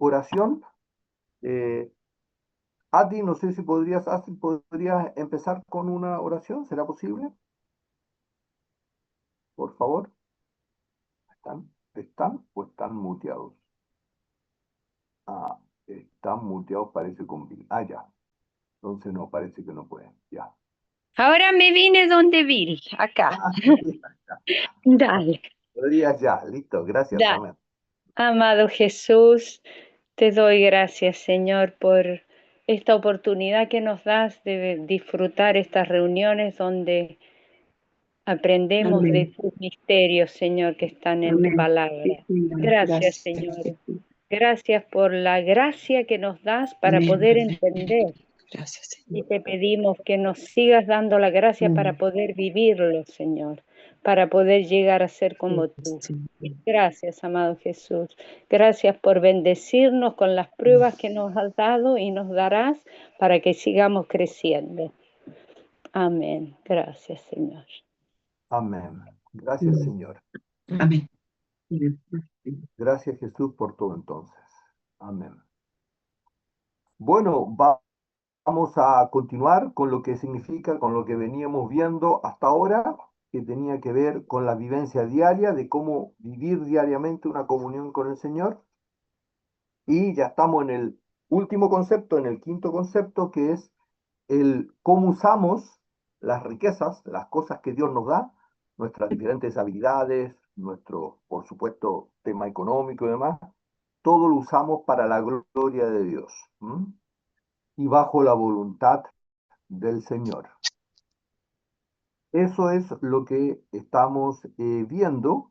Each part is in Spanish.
oración. Adi, no sé si podrías empezar con una oración, ¿será posible? Por favor. ¿Están o están muteados? Ah, están muteados, parece con Bill. Ah, ya. Entonces no, parece que no pueden. Ya. Ahora me vine donde Bill, acá. Dale, Podrías ya, listo, gracias, dale. amén. Amado Jesús, te doy gracias, Señor, por esta oportunidad que nos das de disfrutar estas reuniones donde aprendemos de Amén. tus misterios, Señor, que están en tu Amén. palabra. Sí, Señor. Gracias, Gracias. Señor. Gracias por la gracia que nos das para Amén. poder entender. Gracias, Y Señor. te pedimos que nos sigas dando la gracia para Amén. poder vivirlo, Señor, para poder llegar a ser como tú. Sí, Señor. Gracias, amado Jesús. Gracias por bendecirnos con las pruebas que nos has dado y nos darás para que sigamos creciendo. Amén. Gracias, Señor. Amén. Gracias, Señor. Amén. Gracias, Jesús, por todo entonces. Amén. Bueno, vamos a continuar con lo que significa, con lo que veníamos viendo hasta ahora, que tenía que ver con la vivencia diaria, de cómo vivir diariamente una comunión con el Señor. Y ya estamos en el último concepto, en el quinto concepto, que es el cómo usamos las riquezas, las cosas que Dios nos da, nuestras diferentes habilidades, nuestro, por supuesto, tema económico y demás, todo lo usamos para la gloria de Dios, ¿m? Y bajo la voluntad del Señor. Eso es lo que estamos viendo.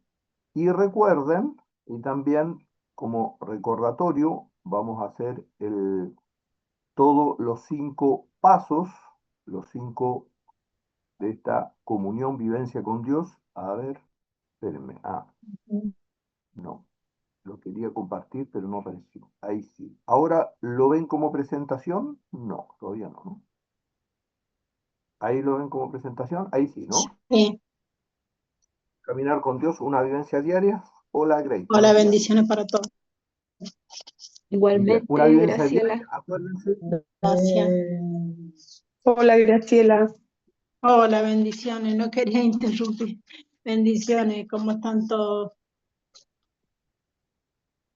Y recuerden, y también como recordatorio, vamos a hacer todos los 5 pasos, los 5 de esta comunión, vivencia con Dios. A ver, espérenme. Ah, no, lo quería compartir, pero no apareció. Ahí sí. ¿Ahora lo ven como presentación? No, todavía no, ¿no? Ahí lo ven como presentación. Ahí sí, ¿no? Sí. Caminar con Dios, una vivencia diaria. Hola, Grace. Hola, Buenos días. bendiciones para todos. Bien, Igualmente, una vivencia Graciela. diaria, acuérdense. Gracias. Hola, Graciela. Hola, bendiciones. No quería interrumpir. Bendiciones, ¿cómo están todos?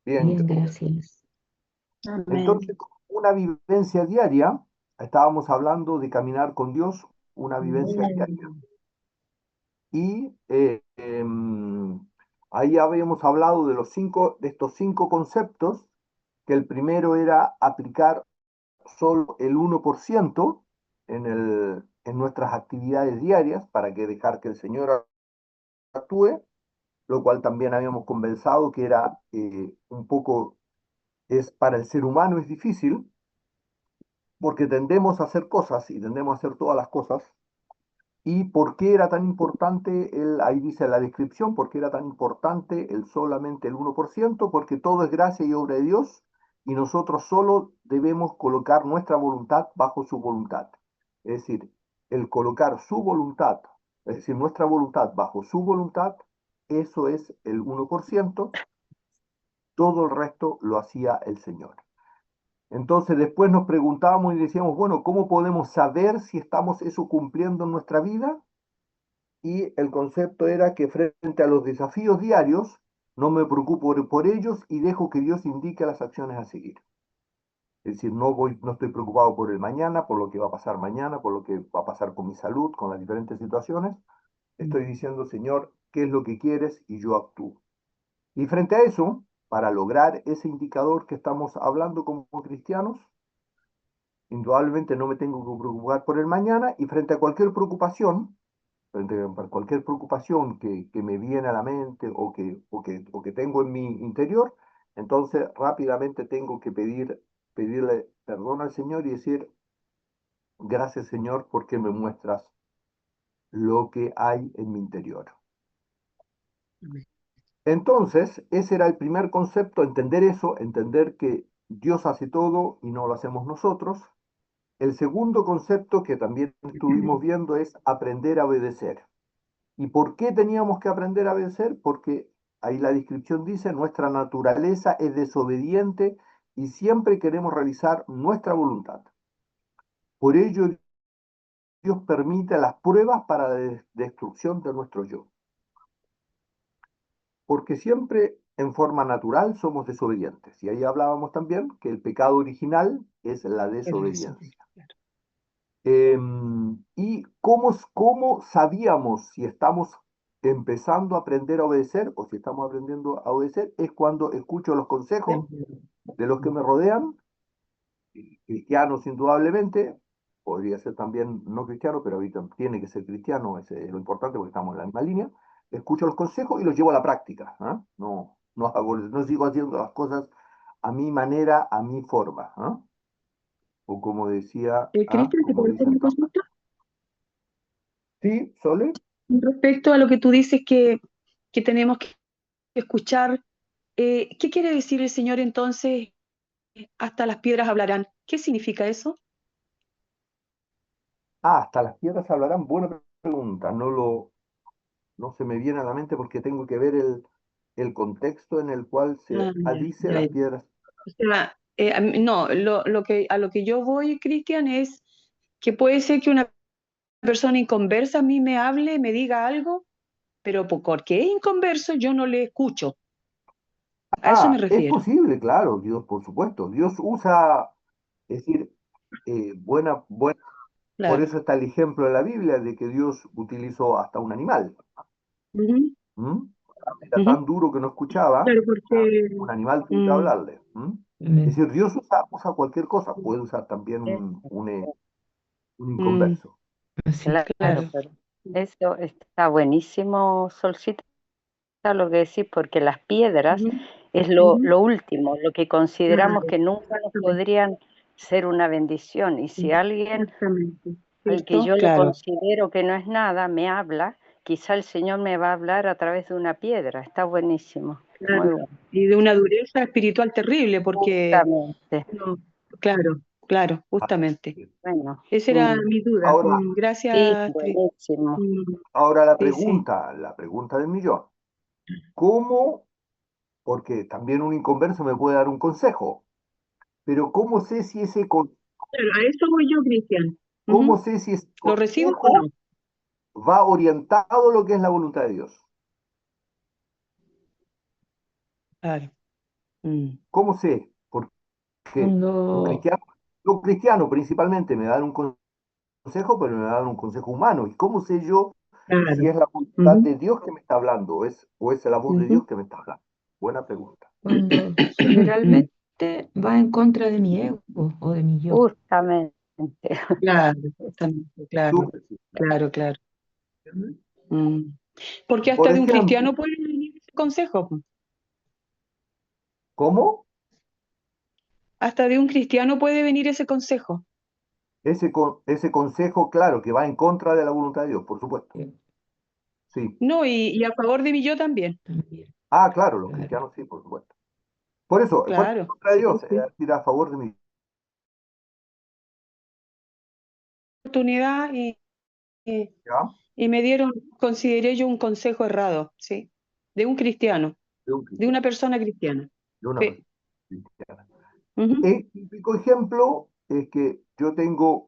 Bien, Gracias. Amén. entonces, una vivencia diaria, estábamos hablando de caminar con Dios, una vivencia diaria. Y ahí habíamos hablado de estos 5 conceptos, que el primero era aplicar solo el 1% en nuestras actividades diarias para que dejar que el Señor actúe, lo cual también habíamos conversado que era un poco, para el ser humano es difícil, porque tendemos a hacer cosas y tendemos a hacer todas las cosas. ¿Y por qué era tan importante, ahí dice la descripción, por qué era tan importante solamente el 1%? Porque todo es gracia y obra de Dios y nosotros solo debemos colocar nuestra voluntad bajo su voluntad. Es decir, el colocar su voluntad, es decir, nuestra voluntad bajo su voluntad, eso es el 1%, todo el resto lo hacía el Señor. Entonces después nos preguntábamos y decíamos, bueno, ¿cómo podemos saber si estamos eso cumpliendo en nuestra vida? Y el concepto era que frente a los desafíos diarios, no me preocupo por ellos y dejo que Dios indique las acciones a seguir. Es decir, no estoy preocupado por el mañana, por lo que va a pasar mañana, por lo que va a pasar con mi salud, con las diferentes situaciones. Estoy diciendo, Señor, ¿qué es lo que quieres? Y yo actúo. Y frente a eso, para lograr ese indicador que estamos hablando como cristianos, indudablemente no me tengo que preocupar por el mañana y frente a cualquier preocupación, que me viene a la mente o que tengo en mi interior, entonces rápidamente tengo que pedirle perdón al Señor y decir, gracias Señor porque me muestras lo que hay en mi interior. Entonces, ese era el primer concepto, entender eso, entender que Dios hace todo y no lo hacemos nosotros. El segundo concepto que también estuvimos viendo es aprender a obedecer. ¿Y por qué teníamos que aprender a obedecer? Porque ahí la descripción dice, nuestra naturaleza es desobediente y siempre queremos realizar nuestra voluntad. Por ello, Dios permite las pruebas para la destrucción de nuestro yo. Porque siempre en forma natural somos desobedientes. Y ahí hablábamos también que el pecado original es la desobediencia. ¿Y cómo sabíamos si estamos empezando a aprender a obedecer o si estamos aprendiendo a obedecer? Es cuando escucho los consejos de los que me rodean, cristianos indudablemente, podría ser también no cristiano, pero ahorita tiene que ser cristiano, es lo importante porque estamos en la misma línea. Escucho los consejos y los llevo a la práctica. ¿Eh? No sigo haciendo las cosas a mi manera, a mi forma. ¿Eh? O como decía, Cristian, ¿te como puedo hacer dicen. una consulta? Sí, Sole. Respecto a lo que tú dices que tenemos que escuchar, ¿qué quiere decir el Señor entonces? Hasta las piedras hablarán. ¿Qué significa eso? Hasta las piedras hablarán. Buena pregunta. No se me viene a la mente porque tengo que ver el contexto en el cual se dice Ya, las ya. piedras. O sea, no, a lo que yo voy, Cristian, es que puede ser que una persona inconversa a mí me hable, me diga algo, pero porque es inconverso yo no le escucho. A eso me Es refiero. posible, claro, Dios, por supuesto. Dios usa, es decir, buena, por Claro. eso está el ejemplo de la Biblia de que Dios utilizó hasta un animal. Ujú, ¿Mm? Era ujú. tan duro que no escuchaba, Claro, porque un animal tuvo que mm, hablarle. Es decir, Dios usa cualquier cosa, puede usar también un mm, inconverso. Claro, claro. pero eso está buenísimo, Solcita, lo que decís, porque las piedras Ujú, es ujú. lo último, lo que consideramos Claro, que nunca nos exactamente, podrían ser una bendición. Y si alguien exactamente. al que ¿Cierto? yo le Claro. considero que no es nada me habla, quizá el Señor me va a hablar a través de una piedra. Está buenísimo, Claro. muy bueno. Y de una dureza espiritual terrible, porque Justamente. no, claro, claro, justamente. Bueno, Esa era mi duda. Ahora, sí, Gracias, Cris. buenísimo. ahora Sí, sí. la pregunta del millón. ¿Cómo? Porque también un inconverso me puede dar un consejo, pero Claro, a eso voy yo, Cristian. cómo Ujú. sé si ese ¿Lo recibo o consejo no? va orientado a lo que es la voluntad de Dios? Claro. Mm. ¿Cómo sé? Porque un Cuando, cristiano, un cristiano principalmente me dan un consejo, pero me dan un consejo humano. ¿Y cómo sé yo si claro. es la voluntad Ujú, de Dios que me está hablando o es la voz de ujú. Dios que me está hablando? Buena pregunta. Cuando generalmente va en contra de mi ego o de mi yo. Justamente. Claro, justamente, claro, Súper, sí. claro, claro. Mm. Porque Por hasta de un ejemplo, cristiano puede venir ese consejo, po. ¿cómo? Hasta de un cristiano puede venir ese consejo. Ese consejo, claro, que va en contra de la voluntad de Dios, por supuesto. Sí. No, y a favor de mi yo también. También, Claro, los claro. cristianos sí, por supuesto. Por eso, ¿cuál es la Claro, voluntad de sí, Dios? sí. Es decir, a favor de mí. Oportunidad y, ¿Ya? y me dieron, consideré yo un consejo errado, ¿sí? De un cristiano, De un de una cristiano, persona cristiana. de una Sí. persona cristiana. Ujú. El típico ejemplo es que yo tengo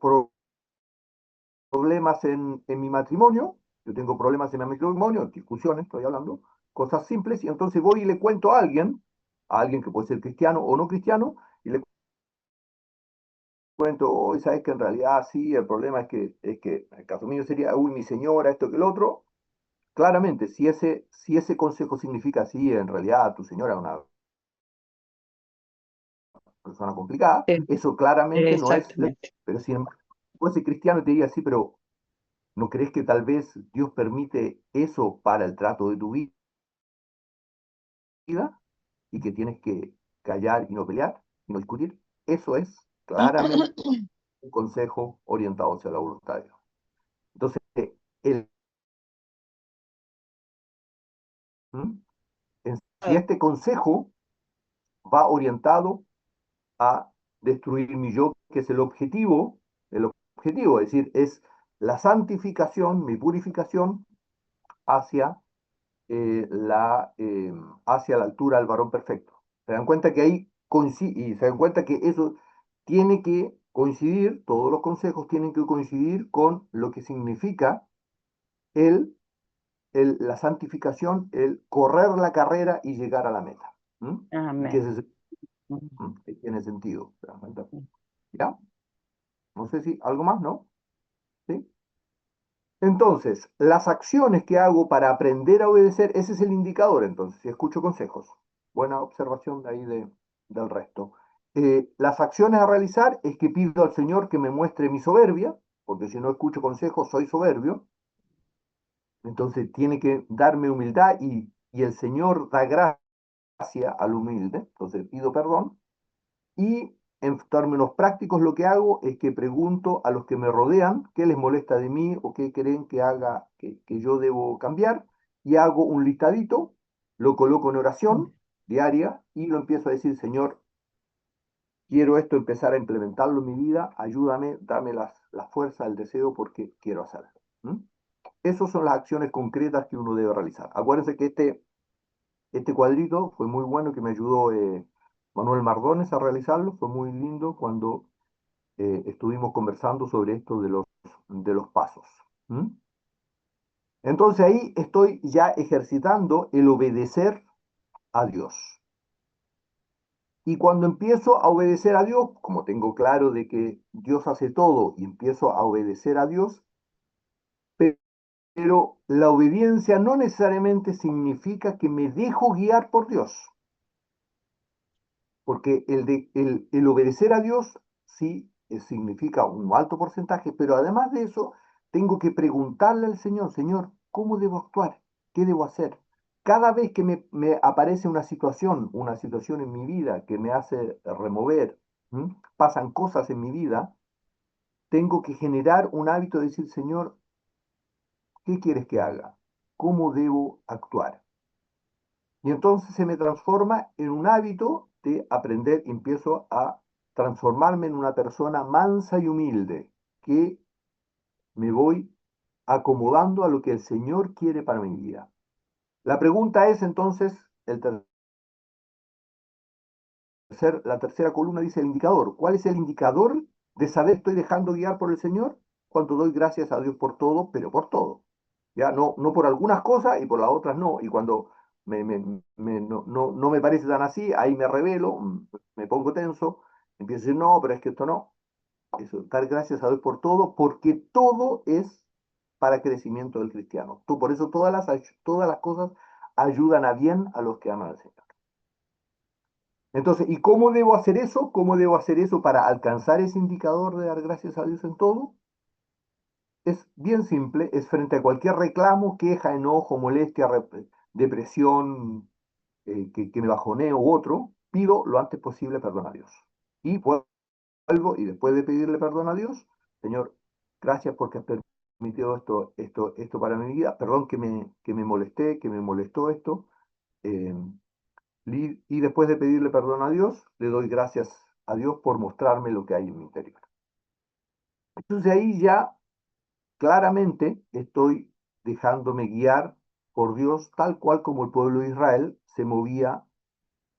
problemas en mi matrimonio, yo tengo problemas en mi matrimonio, discusiones, estoy hablando, cosas simples, y entonces voy y le cuento a alguien que puede ser cristiano o no cristiano, y le cuento, hoy sabes que en realidad sí, el problema es que en el caso mío sería, uy, mi señora, esto que el otro. Claramente, si ese consejo significa, sí, en realidad tu señora es una persona complicada, Sí, eso claramente no es, exactamente. pero si fuese cristiano te diría, sí, pero ¿no crees que tal vez Dios permite eso para el trato de tu vida y que tienes que callar y no pelear y no discutir? Eso es claramente un consejo orientado hacia la voluntad de Dios. Entonces, el, ¿Mm? Si este consejo va orientado a destruir mi yo, que es el objetivo, es decir, es la santificación, mi purificación hacia, hacia la altura del varón perfecto. ¿Se dan cuenta que ahí y se dan cuenta que eso tiene que coincidir, todos los consejos tienen que coincidir con lo que significa el, la santificación, el correr la carrera y llegar a la meta. ¿Mm? Y que Amén. que tiene sentido. ¿Se dan cuenta? ¿Ya? No sé si algo más, ¿no? ¿Sí? Entonces, las acciones que hago para aprender a obedecer, ese es el indicador, entonces, si escucho consejos. Buena observación de ahí del resto. Las acciones a realizar es que pido al Señor que me muestre mi soberbia, porque si no escucho consejos soy soberbio. Entonces tiene que darme humildad y el Señor da gracia al humilde. Entonces pido perdón. Y en términos prácticos lo que hago es que pregunto a los que me rodean qué les molesta de mí o qué creen que haga, que yo debo cambiar, y hago un listadito, lo coloco en oración diaria y lo empiezo a decir, Señor, quiero esto empezar a implementarlo en mi vida, ayúdame, dame la fuerza, el deseo porque quiero hacerlo. ¿Mm? Esas son las acciones concretas que uno debe realizar. Acuérdense que este cuadrito fue muy bueno, que me ayudó Manuel Mardones a realizarlo, fue muy lindo cuando estuvimos conversando sobre esto de los pasos. ¿Mm? Entonces ahí estoy ya ejercitando el obedecer a Dios. Y cuando empiezo a obedecer a Dios, como tengo claro de que Dios hace todo y empiezo a obedecer a Dios, pero la obediencia no necesariamente significa que me dejo guiar por Dios. Porque el obedecer a Dios sí significa un alto porcentaje, pero además de eso, tengo que preguntarle al Señor, Señor, ¿cómo debo actuar? ¿Qué debo hacer? Cada vez que me aparece una situación en mi vida que me hace remover, ¿m? Pasan cosas en mi vida, tengo que generar un hábito de decir, Señor, ¿qué quieres que haga? ¿Cómo debo actuar? Y entonces se me transforma en un hábito de aprender y empiezo a transformarme en una persona mansa y humilde, que me voy acomodando a lo que el Señor quiere para mi vida. La pregunta es entonces, la tercera columna dice el indicador. ¿Cuál es el indicador de saber estoy dejando guiar por el Señor? Cuando doy gracias a Dios por todo, pero por todo. Ya no por algunas cosas y por las otras no. Y cuando no me parece tan así, ahí me revelo, me pongo tenso, empiezo a decir, no, pero es que esto no. Eso, dar gracias a Dios por todo, porque todo es para crecimiento del cristiano. Por eso todas las cosas ayudan a bien a los que aman al Señor. Entonces, ¿y cómo debo hacer eso? ¿Cómo debo hacer eso para alcanzar ese indicador de dar gracias a Dios en todo? Es bien simple, es frente a cualquier reclamo, queja, enojo, molestia, depresión, que me bajonee u otro, pido lo antes posible perdón a Dios. Y vuelvo, y después de pedirle perdón a Dios, Señor, gracias porque has permitido esto para mi vida, perdón que me molesté, que me molestó esto. eh, y después de pedirle perdón a Dios, le doy gracias a Dios por mostrarme lo que hay en mi interior. Entonces ahí ya claramente estoy dejándome guiar por Dios, tal cual como el pueblo de Israel se movía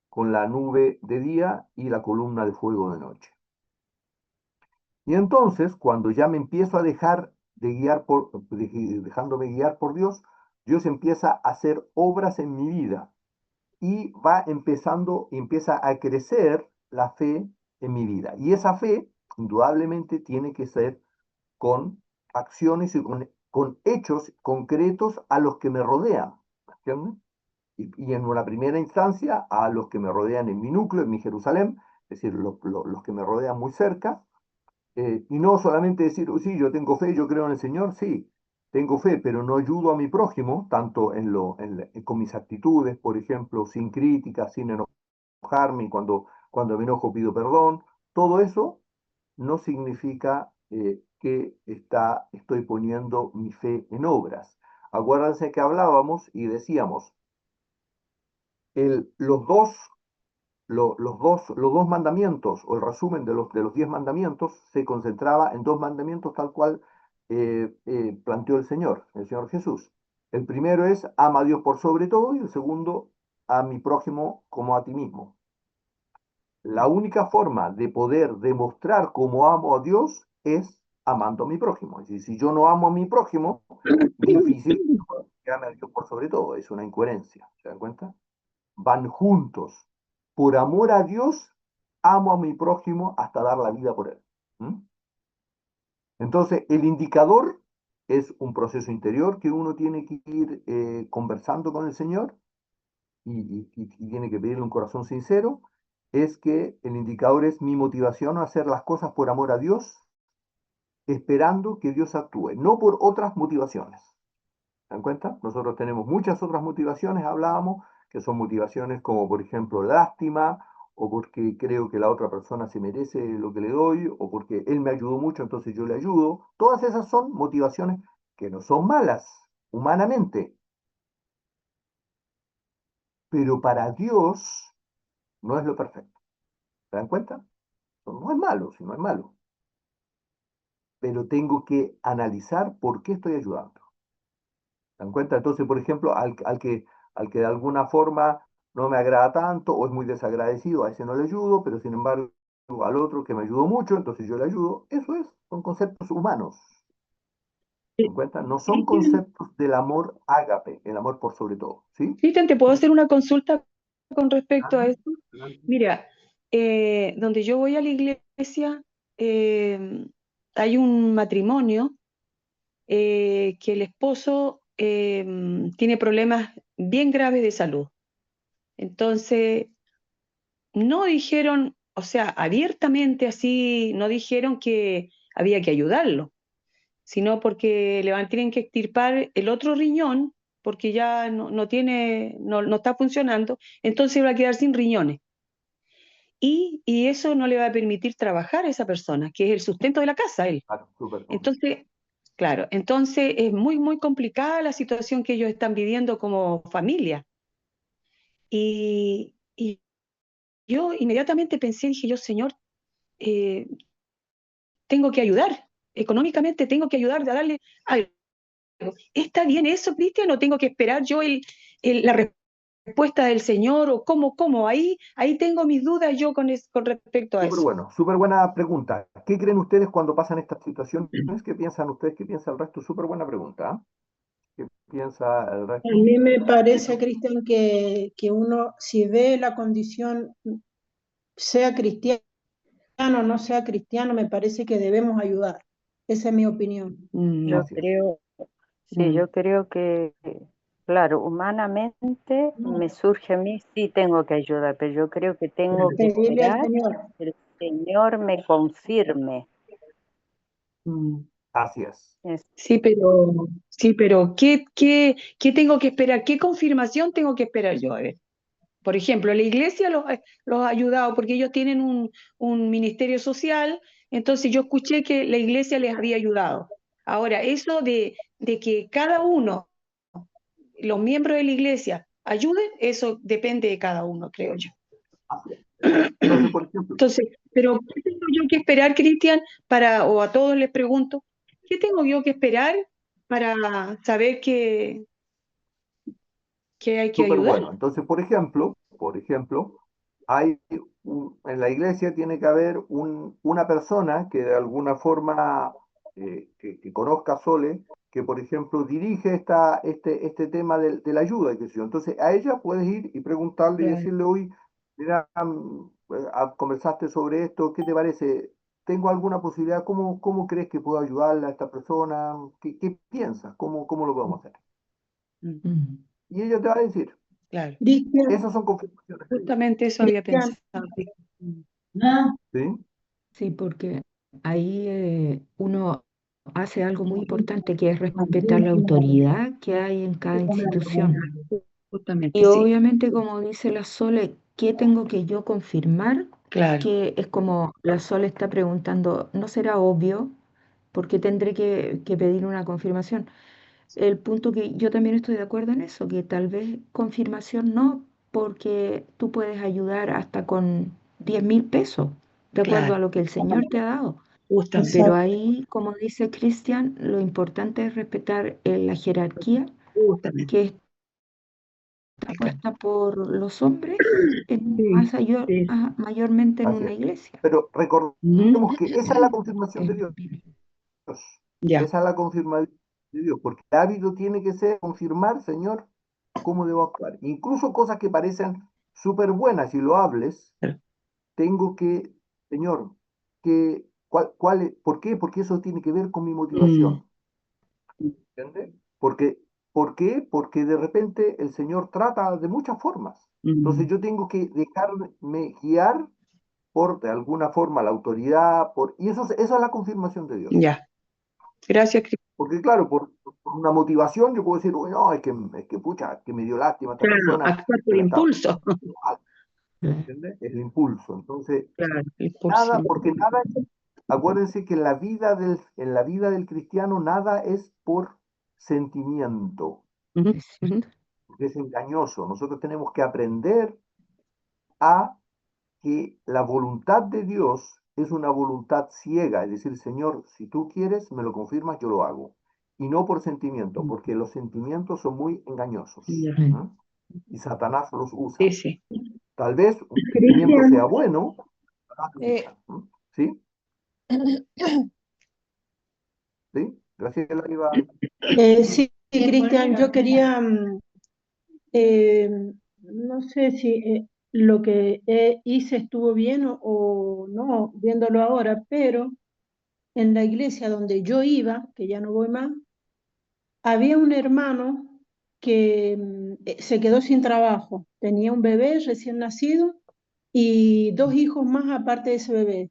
con la nube de día y la columna de fuego de noche. Y entonces, cuando ya me empiezo a dejar de guiar dejándome guiar por Dios, Dios empieza a hacer obras en mi vida y empieza a crecer la fe en mi vida. Y esa fe, indudablemente, tiene que ser con acciones y con hechos concretos a los que me rodean. ¿Entienden? Y en una primera instancia a los que me rodean en mi núcleo, en mi Jerusalén, es decir, los que me rodean muy cerca, y no solamente decir, "Oh, sí, yo tengo fe, yo creo en el Señor, sí, tengo fe, pero no ayudo a mi prójimo, tanto con mis actitudes, por ejemplo, sin crítica, sin enojarme, y cuando me enojo pido perdón, todo eso no significa que estoy poniendo mi fe en obras. Acuérdense que hablábamos y decíamos, los dos los dos mandamientos, o el resumen de los 10 mandamientos, se concentraba en dos mandamientos tal cual planteó el Señor Jesús. El primero es, ama a Dios por sobre todo, y el segundo, a mi prójimo como a ti mismo. La única forma de poder demostrar cómo amo a Dios es amando a mi prójimo. Es decir, si yo no amo a mi prójimo, difícil que ame a Dios por sobre todo. Es una incoherencia. ¿Se dan cuenta? Van juntos. Por amor a Dios, amo a mi prójimo hasta dar la vida por él. ¿Mm? Entonces, el indicador es un proceso interior que uno tiene que ir conversando con el Señor y tiene que pedirle un corazón sincero. Es que el indicador es mi motivación a hacer las cosas por amor a Dios, esperando que Dios actúe, no por otras motivaciones. ¿Se dan cuenta? Nosotros tenemos muchas otras motivaciones, hablábamos, que son motivaciones como, por ejemplo, lástima, o porque creo que la otra persona se merece lo que le doy, o porque él me ayudó mucho, entonces yo le ayudo. Todas esas son motivaciones que no son malas, humanamente, pero para Dios no es lo perfecto. ¿Se dan cuenta? No es malo, si no es malo, pero tengo que analizar por qué estoy ayudando. ¿Se dan cuenta? Entonces, por ejemplo, al que de alguna forma no me agrada tanto o es muy desagradecido, a ese no le ayudo, pero sin embargo al otro que me ayudó mucho, entonces yo le ayudo. Eso es, son conceptos humanos. ¿Se dan cuenta? No son Cristian, conceptos del amor ágape, el amor por sobre todo. ¿Sí? Cristian, ¿te puedo hacer una consulta con respecto Ah, a eso? adelante. Mira, donde yo voy a la iglesia, eh, hay un matrimonio que el esposo tiene problemas bien graves de salud. Entonces, no dijeron, o sea, abiertamente así, no dijeron que había que ayudarlo, sino porque le van a tener que extirpar el otro riñón porque ya no tiene, no está funcionando, entonces va a quedar sin riñones. Y eso no le va a permitir trabajar a esa persona, que es el sustento de la casa, él. Ah, súper complicado. Entonces, claro, entonces es muy, muy complicada la situación que ellos están viviendo como familia. Y yo inmediatamente pensé, dije yo, Señor, eh, tengo que ayudar, económicamente tengo que ayudar a darle algo. ¿Está bien eso, Cristian, o tengo que esperar yo la respuesta del Señor? ¿O cómo? Ahí tengo mis dudas yo con respecto a Súper eso. bueno, súper buena pregunta. ¿Qué creen ustedes cuando pasan estas situaciones? ¿Qué piensan ustedes? ¿Qué piensa el resto? Súper buena pregunta. ¿Ah? ¿Qué piensa el A resto? mí me parece, Cristian, que uno, si ve la condición, sea cristiano o no sea cristiano, me parece que debemos ayudar. Esa es mi opinión. Yo Así es. creo, sí, Mm. yo creo que, claro, humanamente me surge a mí, sí tengo que ayudar, pero yo creo que tengo que Pedirle al esperar Señor. que el Señor me confirme. Mm. Así es. Es- Sí, pero ¿qué tengo que esperar? ¿Qué confirmación tengo que esperar yo? A ver, por ejemplo, la iglesia los ha ayudado porque ellos tienen un ministerio social, entonces yo escuché que la iglesia les había ayudado. Ahora, eso de que cada uno, los miembros de la iglesia, ayuden, eso depende de cada uno, creo yo. Así es. Entonces, por ejemplo, Entonces, pero ¿qué tengo yo que esperar, Cristian, o a todos les pregunto, ¿qué tengo yo que esperar para saber que hay que súper ayudar? bueno. Entonces, por ejemplo, hay en la iglesia tiene que haber una persona que de alguna forma que conozca a Sole, que por ejemplo dirige este tema de la ayuda. Y qué sé yo. Entonces, a ella puedes ir y preguntarle y Claro, decirle hoy, mira, conversaste sobre esto, ¿qué te parece? ¿Tengo alguna posibilidad? ¿Cómo crees que puedo ayudarle a esta persona? ¿Qué piensas? ¿Cómo lo podemos hacer? mm, Y ella te va a decir. claro. Cristian, Esas son confirmaciones. Justamente eso había Cristian, pensado. Mm. ¿Sí? Sí, porque ahí uno hace algo muy importante que es respetar la autoridad que hay en cada institución. Justamente, Y sí, obviamente, como dice la Sole, ¿qué tengo que yo confirmar? claro, Que es como la Sole está preguntando, ¿no será obvio? Porque tendré que pedir una confirmación. El punto que yo también estoy de acuerdo en eso, que tal vez confirmación no, porque tú puedes ayudar hasta con 10.000 pesos, de acuerdo a claro, lo que el Señor te ha dado. justamente, Pero exacto. ahí, como dice Cristian, lo importante es respetar la jerarquía justamente. que está puesta por los hombres, Sí. mayormente en Así una es. iglesia. Pero Ujú. recordemos que esa es la confirmación de Es Dios. bíblico. Ya, Esa es la confirmación de Dios, porque el hábito tiene que ser confirmar, Señor, cómo debo actuar. Incluso cosas que parecen súper buenas y loables, claro. tengo que, Señor, ¿por qué? Porque eso tiene que ver con mi Mm, motivación. ¿Entiendes? ¿Por qué? Porque de repente el Señor trata de muchas formas. Entonces mm, yo tengo que dejarme guiar por, de alguna forma, la autoridad, y eso es la confirmación de Dios. ya. Gracias, Porque claro, por una motivación yo puedo decir, "Uy, no, pucha, que me dio lástima a esta claro, persona, actuar por que la estaba impulso. pasando mal", ¿entiendes? El impulso. Entonces, Claro, el impulso. nada, porque nada, acuérdense que en la vida del cristiano nada es por sentimiento, Ujú, Es ujú. cierto. porque es engañoso. Nosotros tenemos que aprender a que la voluntad de Dios es una voluntad ciega, es decir, Señor, si tú quieres, me lo confirmas, yo lo hago. Y no por sentimiento, porque los sentimientos son muy engañosos. Ya. Mm. Y Satanás los Sí, usa. sí. Tal vez un sentimiento sea Cristian, bueno, Satanás lo eh, usa. ¿Sí? ¿Sí? Graciela iba. sí, Cristian, yo quería, eh, no sé si lo que hice estuvo bien o no, viéndolo ahora, pero en la iglesia donde yo iba, que ya no voy más, había un hermano que se quedó sin trabajo. Tenía un bebé recién nacido y dos hijos más aparte de ese bebé.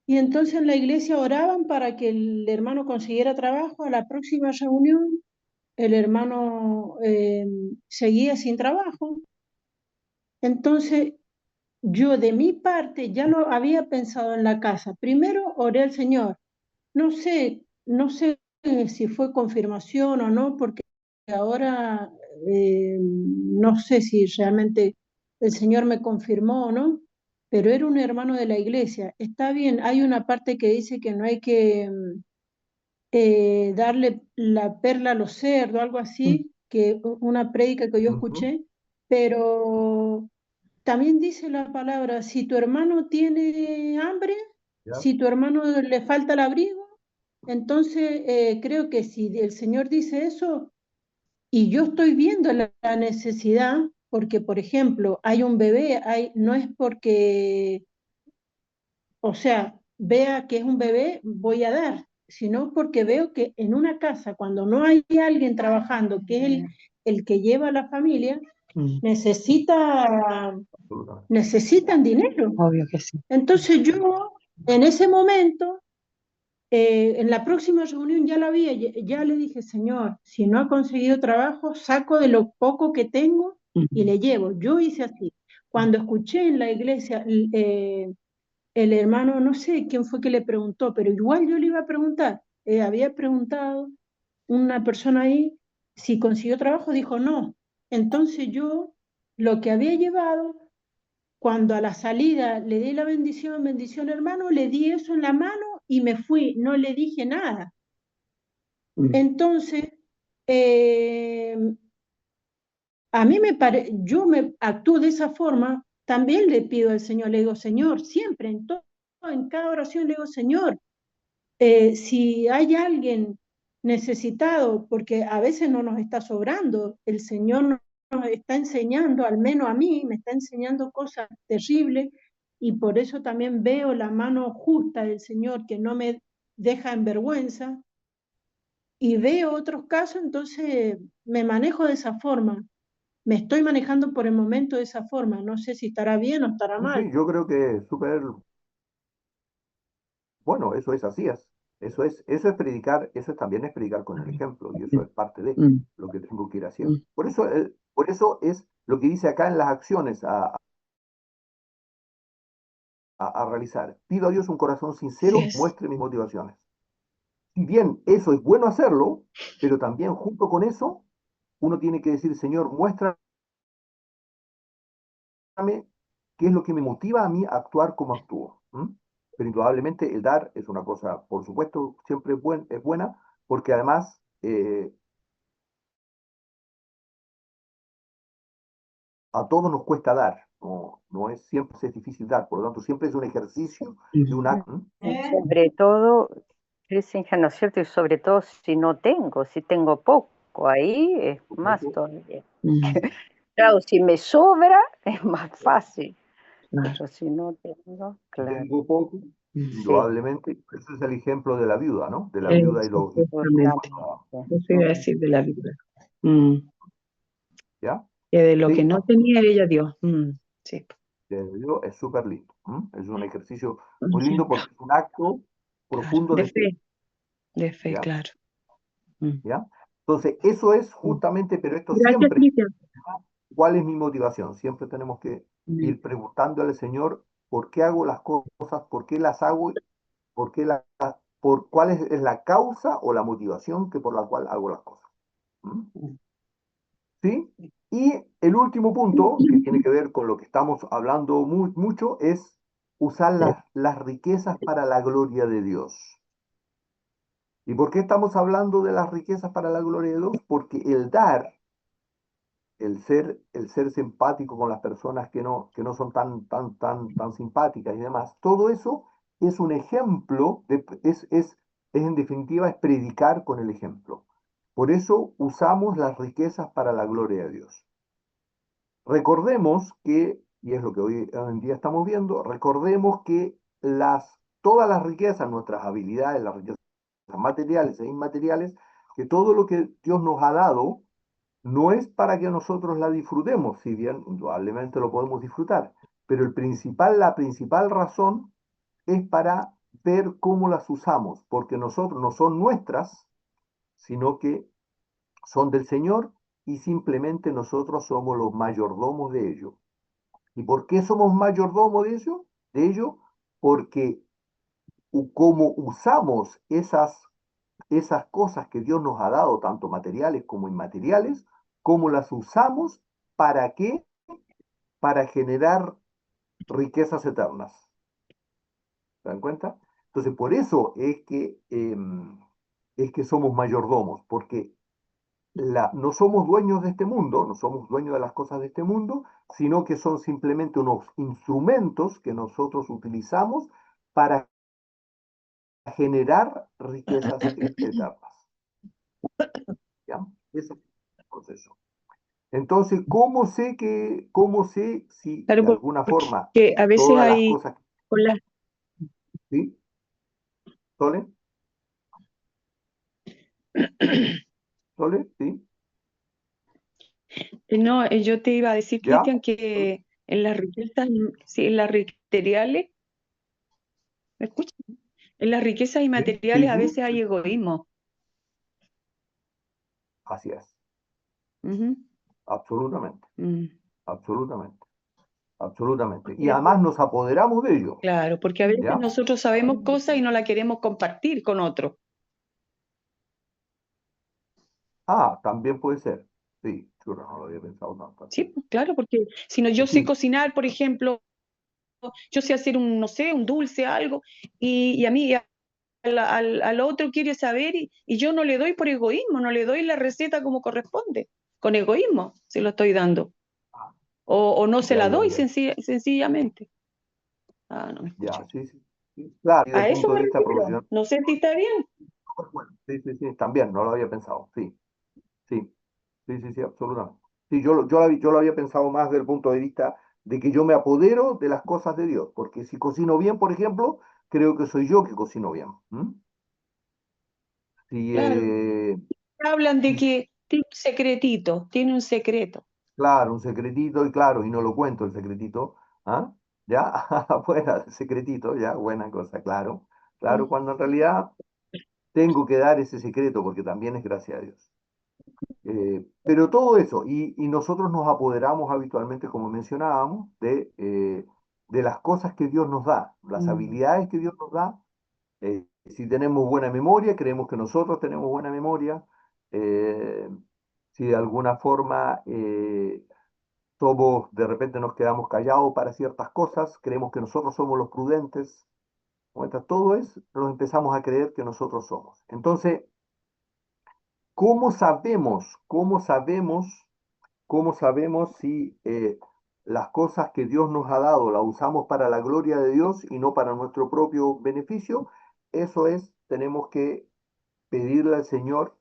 Y entonces en la iglesia oraban para que el hermano consiguiera trabajo. A la próxima reunión, el hermano seguía sin trabajo. Entonces yo de mi parte ya lo había pensado en la casa. Primero oré al Señor. No sé si fue confirmación o no, porque ahora no sé si realmente el Señor me confirmó o no, pero era un hermano de la iglesia. Está bien, hay una parte que dice que no hay que darle la perla a los cerdos, algo Mm, así, que una prédica que yo Ujú, escuché, pero también dice la palabra, si tu hermano tiene hambre, ¿ya? si tu hermano le falta el abrigo, entonces creo que si el Señor dice eso y yo estoy viendo la necesidad, porque por ejemplo hay un bebé, no es porque, o sea, vea que es un bebé, voy a dar, sino porque veo que en una casa, cuando no hay alguien trabajando, que es el que lleva a la familia, mm. necesita Absolutamente. necesitan dinero. Obvio que sí. Entonces yo, en ese momento, en la próxima reunión ya la vi, ya le dije, Señor, si no ha conseguido trabajo, saco de lo poco que tengo y Mm, le llevo. Yo hice así. Cuando escuché en la iglesia, el hermano, no sé quién fue que le preguntó, pero igual yo le iba a preguntar. Había preguntado una persona ahí si consiguió trabajo, dijo no. Entonces yo lo que había llevado cuando a la salida le di la bendición, bendición hermano, le di eso en la mano y me fui, no le dije nada. mm. Entonces, eh, a mí yo me actúo de esa forma, también le pido al Señor, le digo, Señor, siempre, en todo, en cada oración le digo, Señor, si hay alguien necesitado, porque a veces no nos está sobrando, el Señor nos está enseñando, al menos a mí, me está enseñando cosas terribles y por eso también veo la mano justa del Señor que no me deja en vergüenza y veo otros casos, entonces me manejo de esa forma. Me estoy manejando por el momento de esa forma. No sé si estará bien o estará Sí, mal. sí, yo creo que es súper, bueno, eso es así es. Eso es predicar, también es predicar con el ejemplo, y eso es parte de Mm, lo que tengo que ir haciendo. mm. Por eso es lo que dice acá en las acciones a realizar. Pido a Dios un corazón Sí sincero, es. muestre mis motivaciones. Si bien eso es bueno hacerlo, pero también junto con eso, uno tiene que decir, Señor, muéstrame qué es lo que me motiva a mí a actuar como actúo. Pero indudablemente el dar es una cosa, por supuesto, siempre es buena, porque además a todos nos cuesta dar, no es siempre es difícil dar, por lo tanto siempre es un ejercicio de un acto. Y sobre todo, Cristian, ¿no es cierto? Y sobre todo si tengo poco, ahí es más todavía. Claro, si me sobra es más fácil, pero si no tengo, claro. Tengo poco, Sí, indudablemente, ese es el ejemplo de la viuda, ¿no? De la eso, viuda y los justamente. Eso iba a decir de la vida. ¿ya? Que de lo Sí, que no tenía ella dio. Sí. es súper lindo. Es un ejercicio muy lindo porque es un acto Claro. profundo de fe, De fe, ¿ya? claro. ¿Ya? Entonces, eso es justamente, pero esto Gracias, siempre, Cristian. ¿cuál es mi motivación? Siempre tenemos que ir preguntándole al Señor por qué hago las cosas, por qué las hago, por qué cuál es la causa o la motivación que por la cual hago las cosas. ¿Mm? ¿Sí? Y el último punto, que tiene que ver con lo que estamos hablando mucho, es usar las riquezas para la gloria de Dios. ¿Y por qué estamos hablando de las riquezas para la gloria de Dios? Porque el dar, el ser simpático con las personas que no son tan simpáticas y demás, todo eso es un ejemplo, es en definitiva, es predicar con el ejemplo. Por eso usamos las riquezas para la gloria de Dios. Recordemos que, y es lo que hoy en día estamos viendo, recordemos que todas las riquezas, nuestras habilidades, las riquezas materiales e inmateriales, que todo lo que Dios nos ha dado no es para que nosotros la disfrutemos, si bien indudablemente lo podemos disfrutar, pero la principal razón es para ver cómo las usamos, porque nosotros no son nuestras, sino que son del Señor y simplemente nosotros somos los mayordomos de ello. ¿Y por qué somos mayordomos de ello? Porque como usamos esas cosas que Dios nos ha dado, tanto materiales como inmateriales, cómo las usamos, ¿para qué? Para generar riquezas eternas. ¿Se dan cuenta? Entonces, por eso es que somos mayordomos, porque no somos dueños de este mundo, no somos dueños de las cosas de este mundo, sino que son simplemente unos instrumentos que nosotros utilizamos para generar riquezas eternas. ¿Ya? Ese es el proceso. Entonces, ¿cómo sé si Claro, de alguna forma porque a veces todas las hay, cosas, con las, ¿sí? ¿Sole? ¿Sole? ¿Sí? no, yo te iba a decir, ¿Ya? Cristian, que en las riquezas, sí, en las materiales, ¿me escuchas? En las riquezas Sí, sí, inmateriales a sí. veces hay egoísmo. Así es. Ujú. Absolutamente. Mm. Absolutamente. Absolutamente. Y además nos apoderamos de ello. Claro, porque a veces ¿Ya? nosotros sabemos cosas y no la queremos compartir con otros. También puede ser. Sí, yo no lo había pensado tanto Sí, así. pues, claro, porque si no, yo sé Sí. cocinar, por ejemplo, yo sé hacer un, no sé, un dulce, algo, y a mí, al otro quiere saber y yo no le doy por egoísmo, no le doy la receta como corresponde, con egoísmo se lo estoy dando, Ah, o no se ya, la ya, doy ya. sencillamente. No me Ya, escucho. sí, sí. Sí. Claro, y desde A el eso punto de me vista refiero, profesional, no sé si está bien. pues bueno, sí, sí, sí, también, no lo había pensado. Sí, sí, sí, sí, sí, absolutamente. Sí, yo lo había pensado más desde el punto de vista de que yo me apodero de las cosas de Dios, porque si cocino bien, por ejemplo, creo que soy yo que cocino bien. Si, Claro, hablan de si que tiene un secreto. Claro, un secretito, y claro, y no lo cuento el secretito, ¿ah? ¿Ya? Fuera el secretito, ya, buena cosa, claro. Claro, cuando en realidad tengo que dar ese secreto porque también es gracia a Dios. Pero todo eso, y nosotros nos apoderamos habitualmente, como mencionábamos, de las cosas que Dios nos da, las Mm. habilidades que Dios nos da. Si tenemos buena memoria, creemos que nosotros tenemos buena memoria. eh, si de alguna forma de repente nos quedamos callados para ciertas cosas, creemos que nosotros somos los prudentes. Todo es, lo empezamos a creer que nosotros somos. Entonces, ¿cómo sabemos ¿cómo sabemos si las cosas que Dios nos ha dado las usamos para la gloria de Dios y no para nuestro propio beneficio? Eso es, tenemos que pedirle al Señor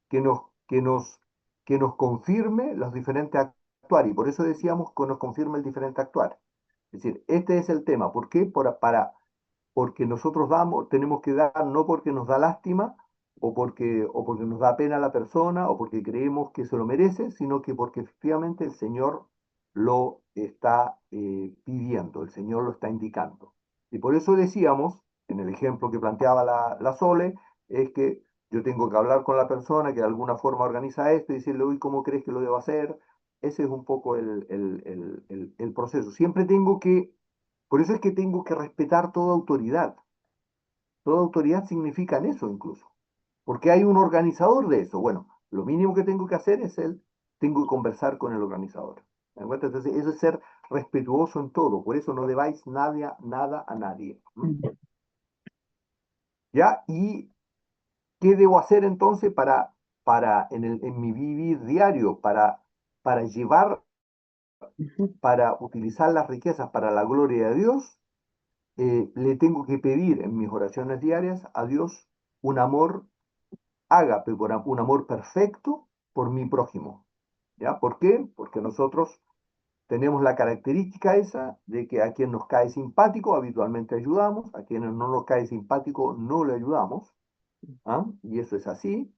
que nos, que nos, que nos confirme los diferentes actuar. Y por eso decíamos que nos confirme el diferente actuar. Es decir, este es el tema. ¿Por qué? Porque nosotros damos, tenemos que dar no porque nos da lástima o porque nos da pena a la persona o porque creemos que se lo merece, sino que porque efectivamente el Señor lo está pidiendo, el Señor lo está indicando. Y por eso decíamos, en el ejemplo que planteaba la Sole, es que yo tengo que hablar con la persona que de alguna forma organiza esto y decirle, uy, ¿cómo crees que lo debo hacer? Ese es un poco el proceso. Siempre tengo que, por eso es que tengo que respetar toda autoridad. Toda autoridad significa en eso incluso, porque hay un organizador de eso. Bueno, lo mínimo que tengo que hacer es tengo que conversar con el organizador. ¿Me das cuenta? Entonces, eso es ser respetuoso en todo, por eso no debáis nada a nadie. ¿Ya? ¿Y qué debo hacer entonces en mi vivir diario, para llevar, Ujú. para utilizar las riquezas para la gloria de Dios? Le tengo que pedir en mis oraciones diarias a Dios un amor ágape, un amor perfecto por mi prójimo. ¿Ya? ¿Por qué? Porque nosotros tenemos la característica esa de que a quien nos cae simpático habitualmente ayudamos, a quienes no nos cae simpático no le ayudamos, ¿ah? Y eso es así.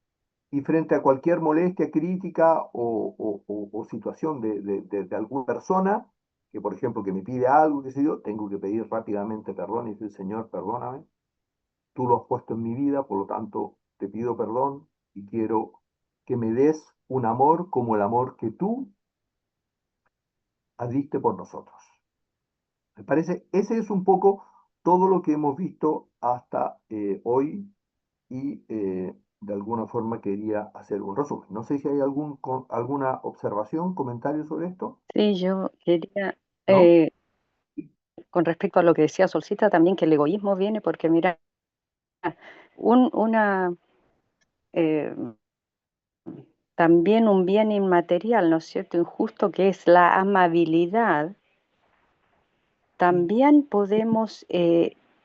Y frente a cualquier molestia, crítica o situación de alguna persona, que por ejemplo que me pide algo, qué sé yo, tengo que pedir rápidamente perdón y decir, Señor, perdóname, tú lo has puesto en mi vida, por lo tanto te pido perdón y quiero que me des un amor como el amor que tú diste por nosotros. Me parece, ese es un poco todo lo que hemos visto hasta hoy y de alguna forma quería hacer un resumen. No sé si hay alguna observación, comentario sobre esto, Sí, yo quería, ¿no? eh, con respecto a lo que decía Solcita, también que el egoísmo viene porque, mira, una, eh, también un bien inmaterial, ¿no es cierto?, injusto, que es la amabilidad. También podemos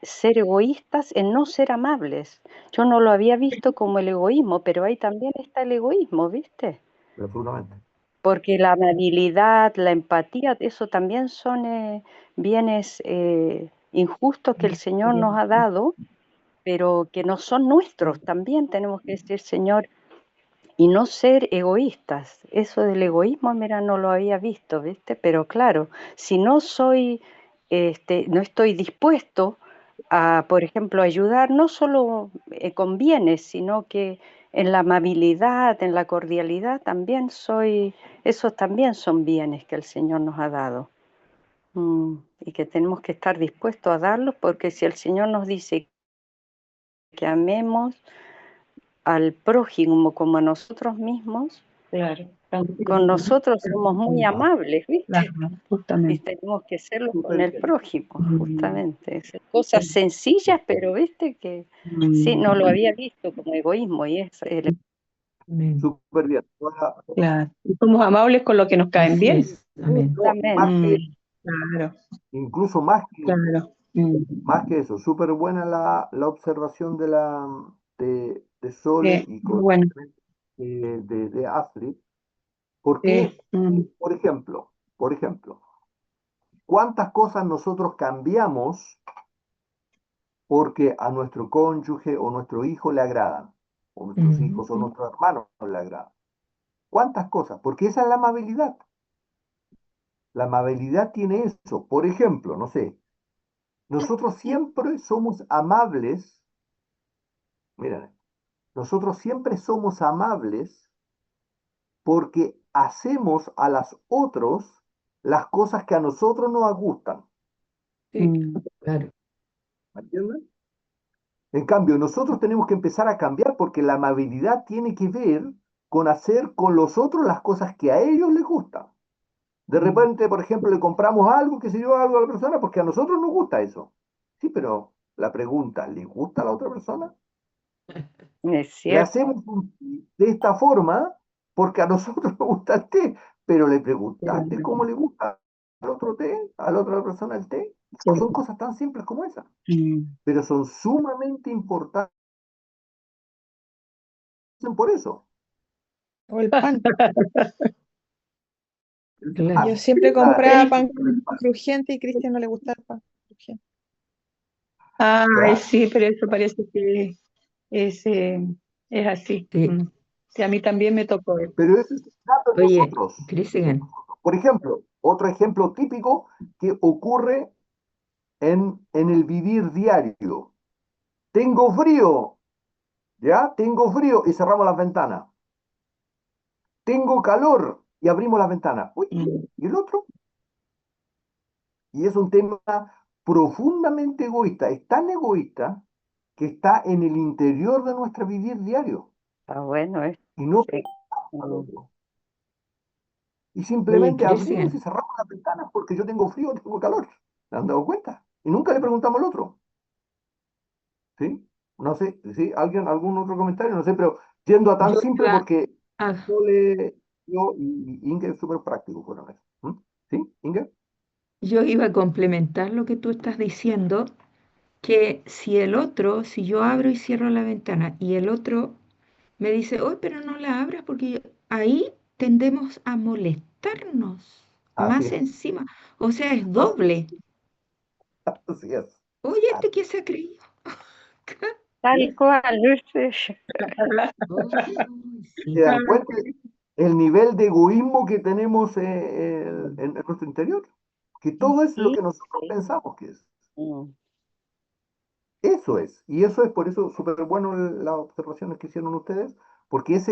ser egoístas en no ser amables. Yo no lo había visto como el egoísmo, pero ahí también está el egoísmo, ¿viste? Absolutamente. Porque la amabilidad, la empatía, eso también son bienes injustos que el Señor nos ha dado, pero que no son nuestros. También tenemos que decir, Señor, y no ser egoístas. Eso del egoísmo, mira, no lo había visto, ¿viste? Pero claro, si no soy, no estoy dispuesto a, por ejemplo, ayudar, no solo con bienes, sino que en la amabilidad, en la cordialidad, también esos también son bienes que el Señor nos ha dado. Y que tenemos que estar dispuestos a darlos, porque si el Señor nos dice que amemos al prójimo como a nosotros mismos, Claro, con nosotros somos muy amables, ¿viste? claro, Y justamente. tenemos que serlo con Súper el bien. prójimo, Mm, justamente. Esas cosas sencillas, pero viste que sí, no lo había visto como egoísmo y es Amén. Súper bien. Ahora, claro. Y somos amables con los que nos caen Así bien. es. Amén. no, más exactamente. que, Claro, incluso más que eso, claro. Mm. más que eso, súper buena la observación de Sole y Muy bueno. de Astrid, porque, Sí. Mm. por ejemplo, ¿cuántas cosas nosotros cambiamos porque a nuestro cónyuge o nuestro hijo le agradan? O nuestros hijos o nuestros hermanos le agradan. ¿Cuántas cosas? Porque esa es la amabilidad. La amabilidad tiene eso. Por ejemplo, no sé, nosotros siempre somos amables, miren, nosotros siempre somos amables porque hacemos a los otros las cosas que a nosotros nos gustan. Sí, Mm. claro. ¿Me entienden? En cambio, nosotros tenemos que empezar a cambiar porque la amabilidad tiene que ver con hacer con los otros las cosas que a ellos les gustan. De repente, por ejemplo, le compramos algo, que se yo, algo a la persona porque a nosotros nos gusta eso. Sí, pero la pregunta, ¿le gusta a la otra persona? Es Le cierto. hacemos de esta forma porque a nosotros nos gusta el té, pero le Pero preguntaste no, cómo le gusta al otro té, a la otra persona el té. sí. Son cosas tan simples como esas, Mm. pero son sumamente importantes por eso. O el pan. Claro. Yo siempre Claro, compraba El- pan crujiente y a Cristian no le gustaba el pan crujiente. Ay, claro. sí, pero eso parece que es, eh, es así. Sí. Mm. Sí, a mí también me tocó eso. Pero eso es dato de Oye, nosotros. Cristian, Por ejemplo, otro ejemplo típico que ocurre en el vivir diario. Tengo frío, ¿ya? Tengo frío y cerramos las ventanas. Tengo calor y abrimos las ventanas. Uy, Mm. ¿y el otro? Y es un tema profundamente egoísta. Es tan egoísta que está en el interior de nuestro vivir diario Está bueno esto. y no Sí. al Mm. otro. Y oye, simplemente abrimos y Cristian, cerramos las ventanas porque yo tengo frío, tengo calor. ¿Se han dado cuenta? Y nunca le preguntamos al otro. ¿Sí? No sé, ¿sí? ¿Alguien, algún otro comentario? No sé, pero yendo a tan yo simple iba porque a, yo y Inge es súper práctico fueron eso. ¿Mm? ¿Sí, Inge? yo iba a complementar lo que tú estás diciendo, que si el otro, si yo abro y cierro la ventana y el otro me dice, oh, pero no la abras porque ahí tendemos a molestarnos Así más es, encima. O sea, es doble. así es. Oye, Así ¿este qué se ha creído? Tal es. cual, ¿viste? Oh, ¿Se sí. dan cuenta el nivel de egoísmo que tenemos en nuestro interior? Que todo es lo Sí, que nosotros sí. pensamos que es. Mm. Eso es. Y eso es por eso súper bueno las observaciones que hicieron ustedes, porque eso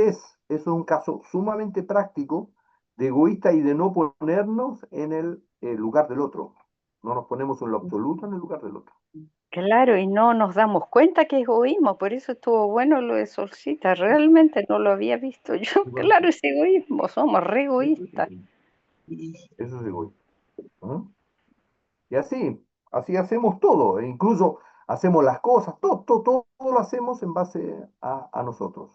es un caso sumamente práctico de egoísta y de no ponernos en el lugar del otro. No nos ponemos en lo absoluto en el lugar del otro. Claro, y no nos damos cuenta que es egoísmo, por eso estuvo bueno lo de Solcita, realmente no lo había visto yo. Bueno, Claro, es egoísmo, somos re eso es egoístas. egoísmo. Eso es egoísmo. ¿Mm? Y así hacemos todo, e incluso hacemos las cosas, todo lo hacemos en base a nosotros.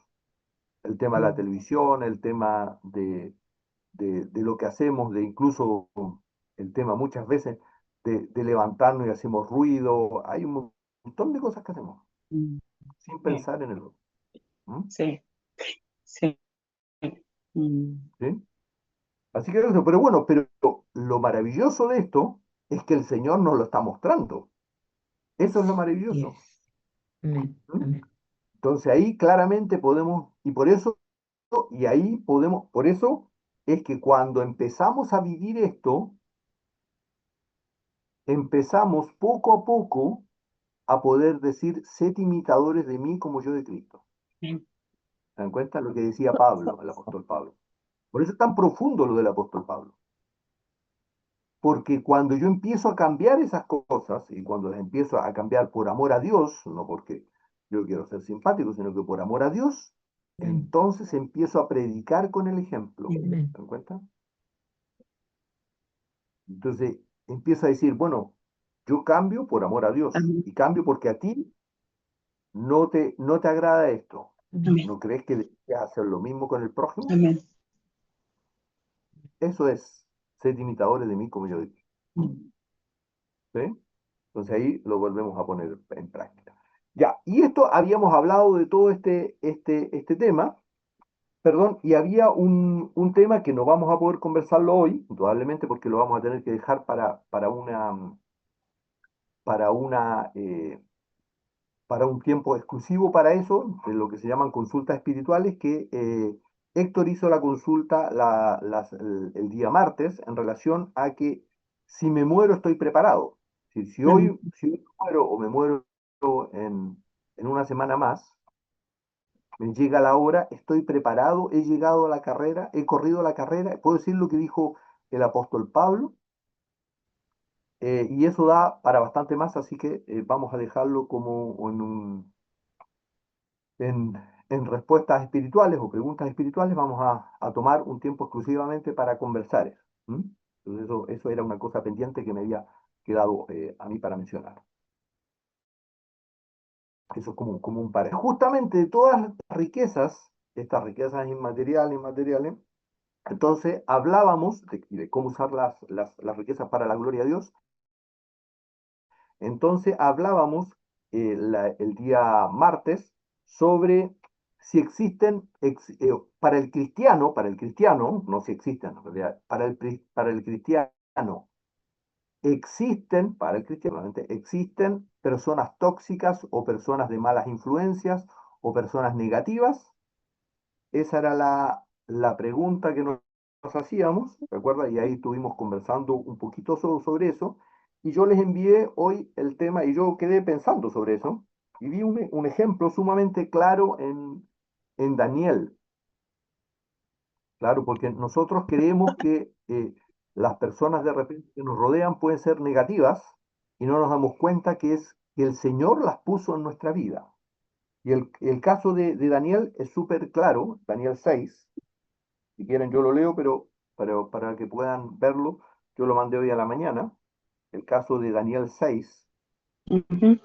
El tema de la televisión, el tema de lo que hacemos, de incluso el tema muchas veces de levantarnos y hacemos ruido, hay un montón de cosas que hacemos Mm. sin Sí, pensar en el otro. ¿Mm? sí, sí. Mm. ¿Sí? Así que eso, pero bueno, pero lo maravilloso de esto es que el Señor nos lo está mostrando. Eso es lo maravilloso. Yes. Amén, ¿Mm? amén. Entonces ahí claramente podemos, y ahí podemos, por eso es que cuando empezamos a vivir esto, empezamos poco a poco a poder decir, sed imitadores de mí como yo de Cristo. Sí. ¿Se dan cuenta lo que decía Pablo, el apóstol Pablo? Por eso es tan profundo lo del apóstol Pablo. Porque cuando yo empiezo a cambiar esas cosas, y cuando las empiezo a cambiar por amor a Dios, no porque yo quiero ser simpático, sino que por amor a Dios, Amén, entonces empiezo a predicar con el ejemplo. amén. ¿Se dan cuenta? Entonces empiezo a decir, bueno, yo cambio por amor a Dios, Amén. y cambio porque a ti no te agrada esto. Amén. Amén. ¿No crees que deberías hacer lo mismo con el prójimo? Amén. Eso es ser imitadores de mí como yo digo. Mm. ¿Sí? Entonces ahí lo volvemos a poner en práctica. Ya, y esto habíamos hablado de todo este tema, perdón, y había un tema que no vamos a poder conversarlo hoy, probablemente porque lo vamos a tener que dejar para un tiempo exclusivo para eso, de lo que se llaman consultas espirituales, que Héctor hizo la consulta el día martes en relación a que si me muero estoy preparado. Si hoy muero o me muero en una semana más, me llega la hora, estoy preparado, he llegado a la carrera, he corrido la carrera, puedo decir lo que dijo el apóstol Pablo, y eso da para bastante más, así que vamos a dejarlo como en, en respuestas espirituales o preguntas espirituales, vamos a tomar un tiempo exclusivamente para conversar eso. ¿Mm? Entonces eso era una cosa pendiente que me había quedado a mí para mencionar. Eso es como un par. Justamente de todas las riquezas, estas riquezas inmateriales, inmateriales, Entonces hablábamos de cómo usar las riquezas para la gloria de Dios. Entonces hablábamos el día martes sobre si existen, para el cristiano, no si existen en realidad, para el cristiano, existen personas tóxicas o personas de malas influencias o personas negativas. Esa era la pregunta que nos hacíamos, ¿recuerda? Y ahí estuvimos conversando un poquito sobre eso. Y yo les envié hoy el tema y yo quedé pensando sobre eso. Y vi un ejemplo sumamente claro en Daniel. Claro, porque nosotros creemos que las personas de repente que nos rodean pueden ser negativas y no nos damos cuenta que es que el Señor las puso en nuestra vida. Y el caso de Daniel es súper claro, Daniel 6. Si quieren yo lo leo, pero para que puedan verlo, yo lo mandé hoy a la mañana. El caso de Daniel 6, Ujú.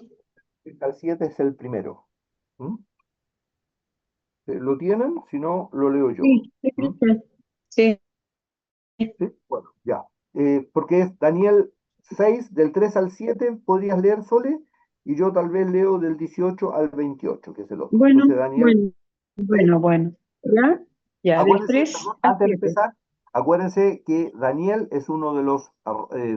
al 7 es el primero. ¿Mm? ¿Lo tienen? Si no, lo leo yo. Sí, sí, ¿Mm? Cristian. Sí. ¿Sí? Bueno, ya. Porque es Daniel 6, del 3 al 7, podrías leer, Sole, y yo tal vez leo del 18 al 28, que es el otro. Bueno, Entonces, Daniel bueno, 6. bueno. ¿Ya? Ya, del Acuérdense, 3 perdón, al antes de 7. empezar, acuérdense que Daniel es uno de los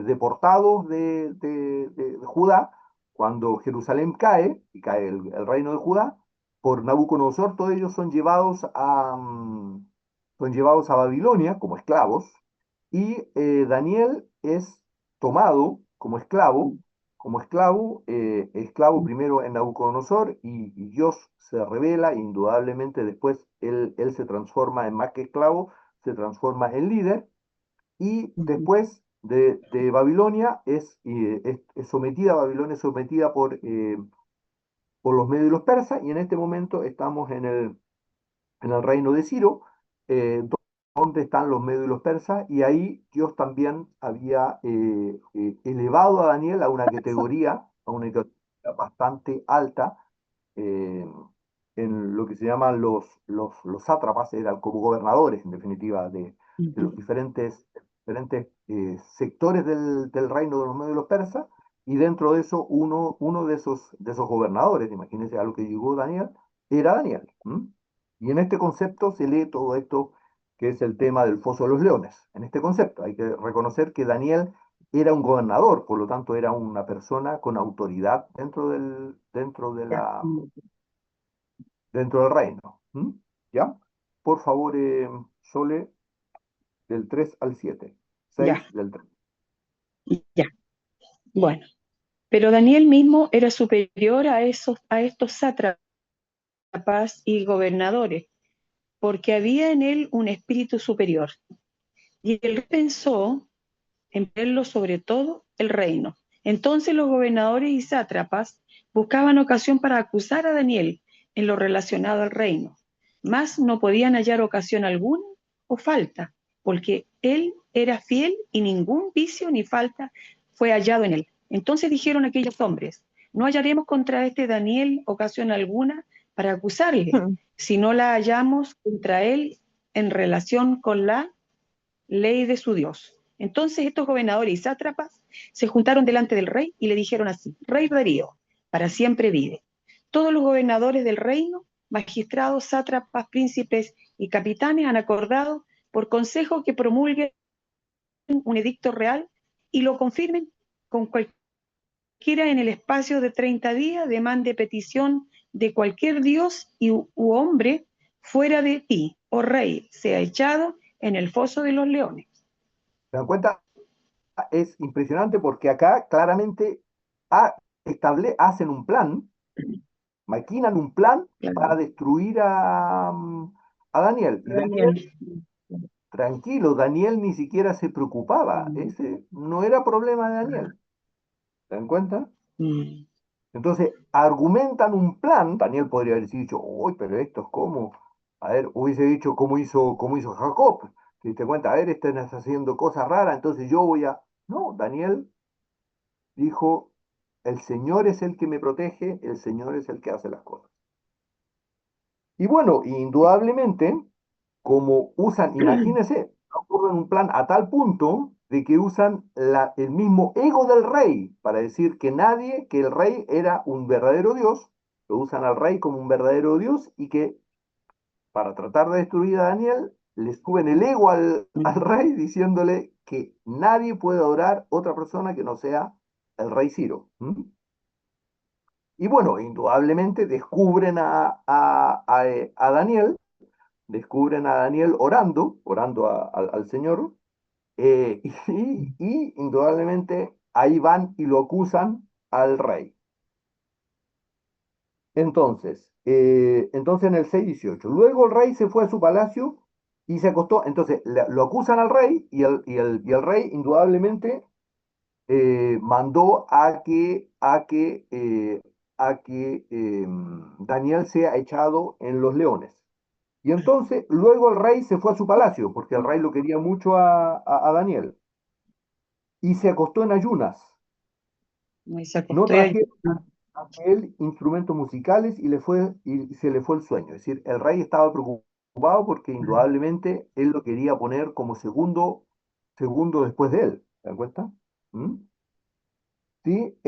deportados de Judá cuando Jerusalén cae, y cae el reino de Judá, por Nabucodonosor, todos ellos son llevados a Babilonia como esclavos, y Daniel es tomado como esclavo, esclavo primero en Nabucodonosor, y Dios se revela, e indudablemente después él se transforma en más que esclavo, se transforma en líder, y después de Babilonia es sometida, Babilonia es sometida por los medios y los persas, y en este momento estamos en el reino de Ciro, donde están los medios y los persas, y ahí Dios también había elevado a Daniel a una categoría bastante alta, eh, en lo que se llaman los sátrapas, eran como gobernadores, en definitiva, de los diferentes sectores del reino de los medios y los persas, y dentro de eso, uno de esos gobernadores, imagínense a lo que llegó Daniel, era Daniel. ¿M? Y en este concepto se lee todo esto que es el tema del foso de los leones. En este concepto hay que reconocer que Daniel era un gobernador, por lo tanto era una persona con autoridad Ya. dentro del reino. ¿Mm? ¿Ya? Por favor, Sole, del 3 al 7. Ya, 6 del 3. ya. Bueno, pero Daniel mismo era superior a estos sátrapas y gobernadores, porque había en él un espíritu superior. Y él pensó en verlo sobre todo el reino. Entonces los gobernadores y sátrapas buscaban ocasión para acusar a Daniel en lo relacionado al reino, mas no podían hallar ocasión alguna o falta, porque él era fiel y ningún vicio ni falta fue hallado en él. Entonces dijeron aquellos hombres, no hallaremos contra este Daniel ocasión alguna para acusarle, si no la hallamos contra él en relación con la ley de su Dios. Entonces estos gobernadores y sátrapas se juntaron delante del rey y le dijeron así, Rey Darío, para siempre vive. Todos los gobernadores del reino, magistrados, sátrapas, príncipes y capitanes han acordado por consejo que promulguen un edicto real y lo confirmen con cualquiera en el espacio de 30 días, demande petición de cualquier dios u hombre fuera de ti, oh rey, sea echado en el foso de los leones. ¿Se dan cuenta? Es impresionante porque acá claramente ha- hacen un plan, maquinan un plan para Claro. destruir a Daniel. Y Daniel, Daniel. tranquilo, Daniel ni siquiera se preocupaba. Ese no era problema de Daniel. ¿Se dan cuenta? Mm. Entonces, argumentan un plan. Daniel podría haber dicho, uy, pero esto es como, a ver, hubiese dicho cómo hizo Jacob. Si te cuenta, a ver, están haciendo cosas raras, entonces yo voy a... No, Daniel dijo, el Señor es el que me protege, el Señor es el que hace las cosas. Y bueno, indudablemente, como usan, imagínense, transcurren un plan a tal punto de que usan el mismo ego del rey para decir que que el rey era un verdadero Dios, lo usan al rey como un verdadero Dios y que para tratar de destruir a Daniel, le suben el ego al rey diciéndole que nadie puede adorar otra persona que no sea el rey Ciro. ¿Mm? Y bueno, indudablemente a Daniel, descubren a Daniel orando al Señor, y indudablemente ahí van y lo acusan al rey. Entonces en el 6:18, luego el rey se fue a su palacio y se acostó. Entonces lo acusan al rey y el rey indudablemente mandó a que Daniel sea echado en los leones. Y entonces luego el rey se fue a su palacio porque el rey lo quería mucho a Daniel y se acostó en ayunas. Y se No acostó y trajeron ante él instrumentos musicales y se le fue el sueño. Es decir, el rey estaba preocupado porque indudablemente él lo quería poner como segundo después de él. ¿Se dan cuenta? ¿Mm? ¿Sí?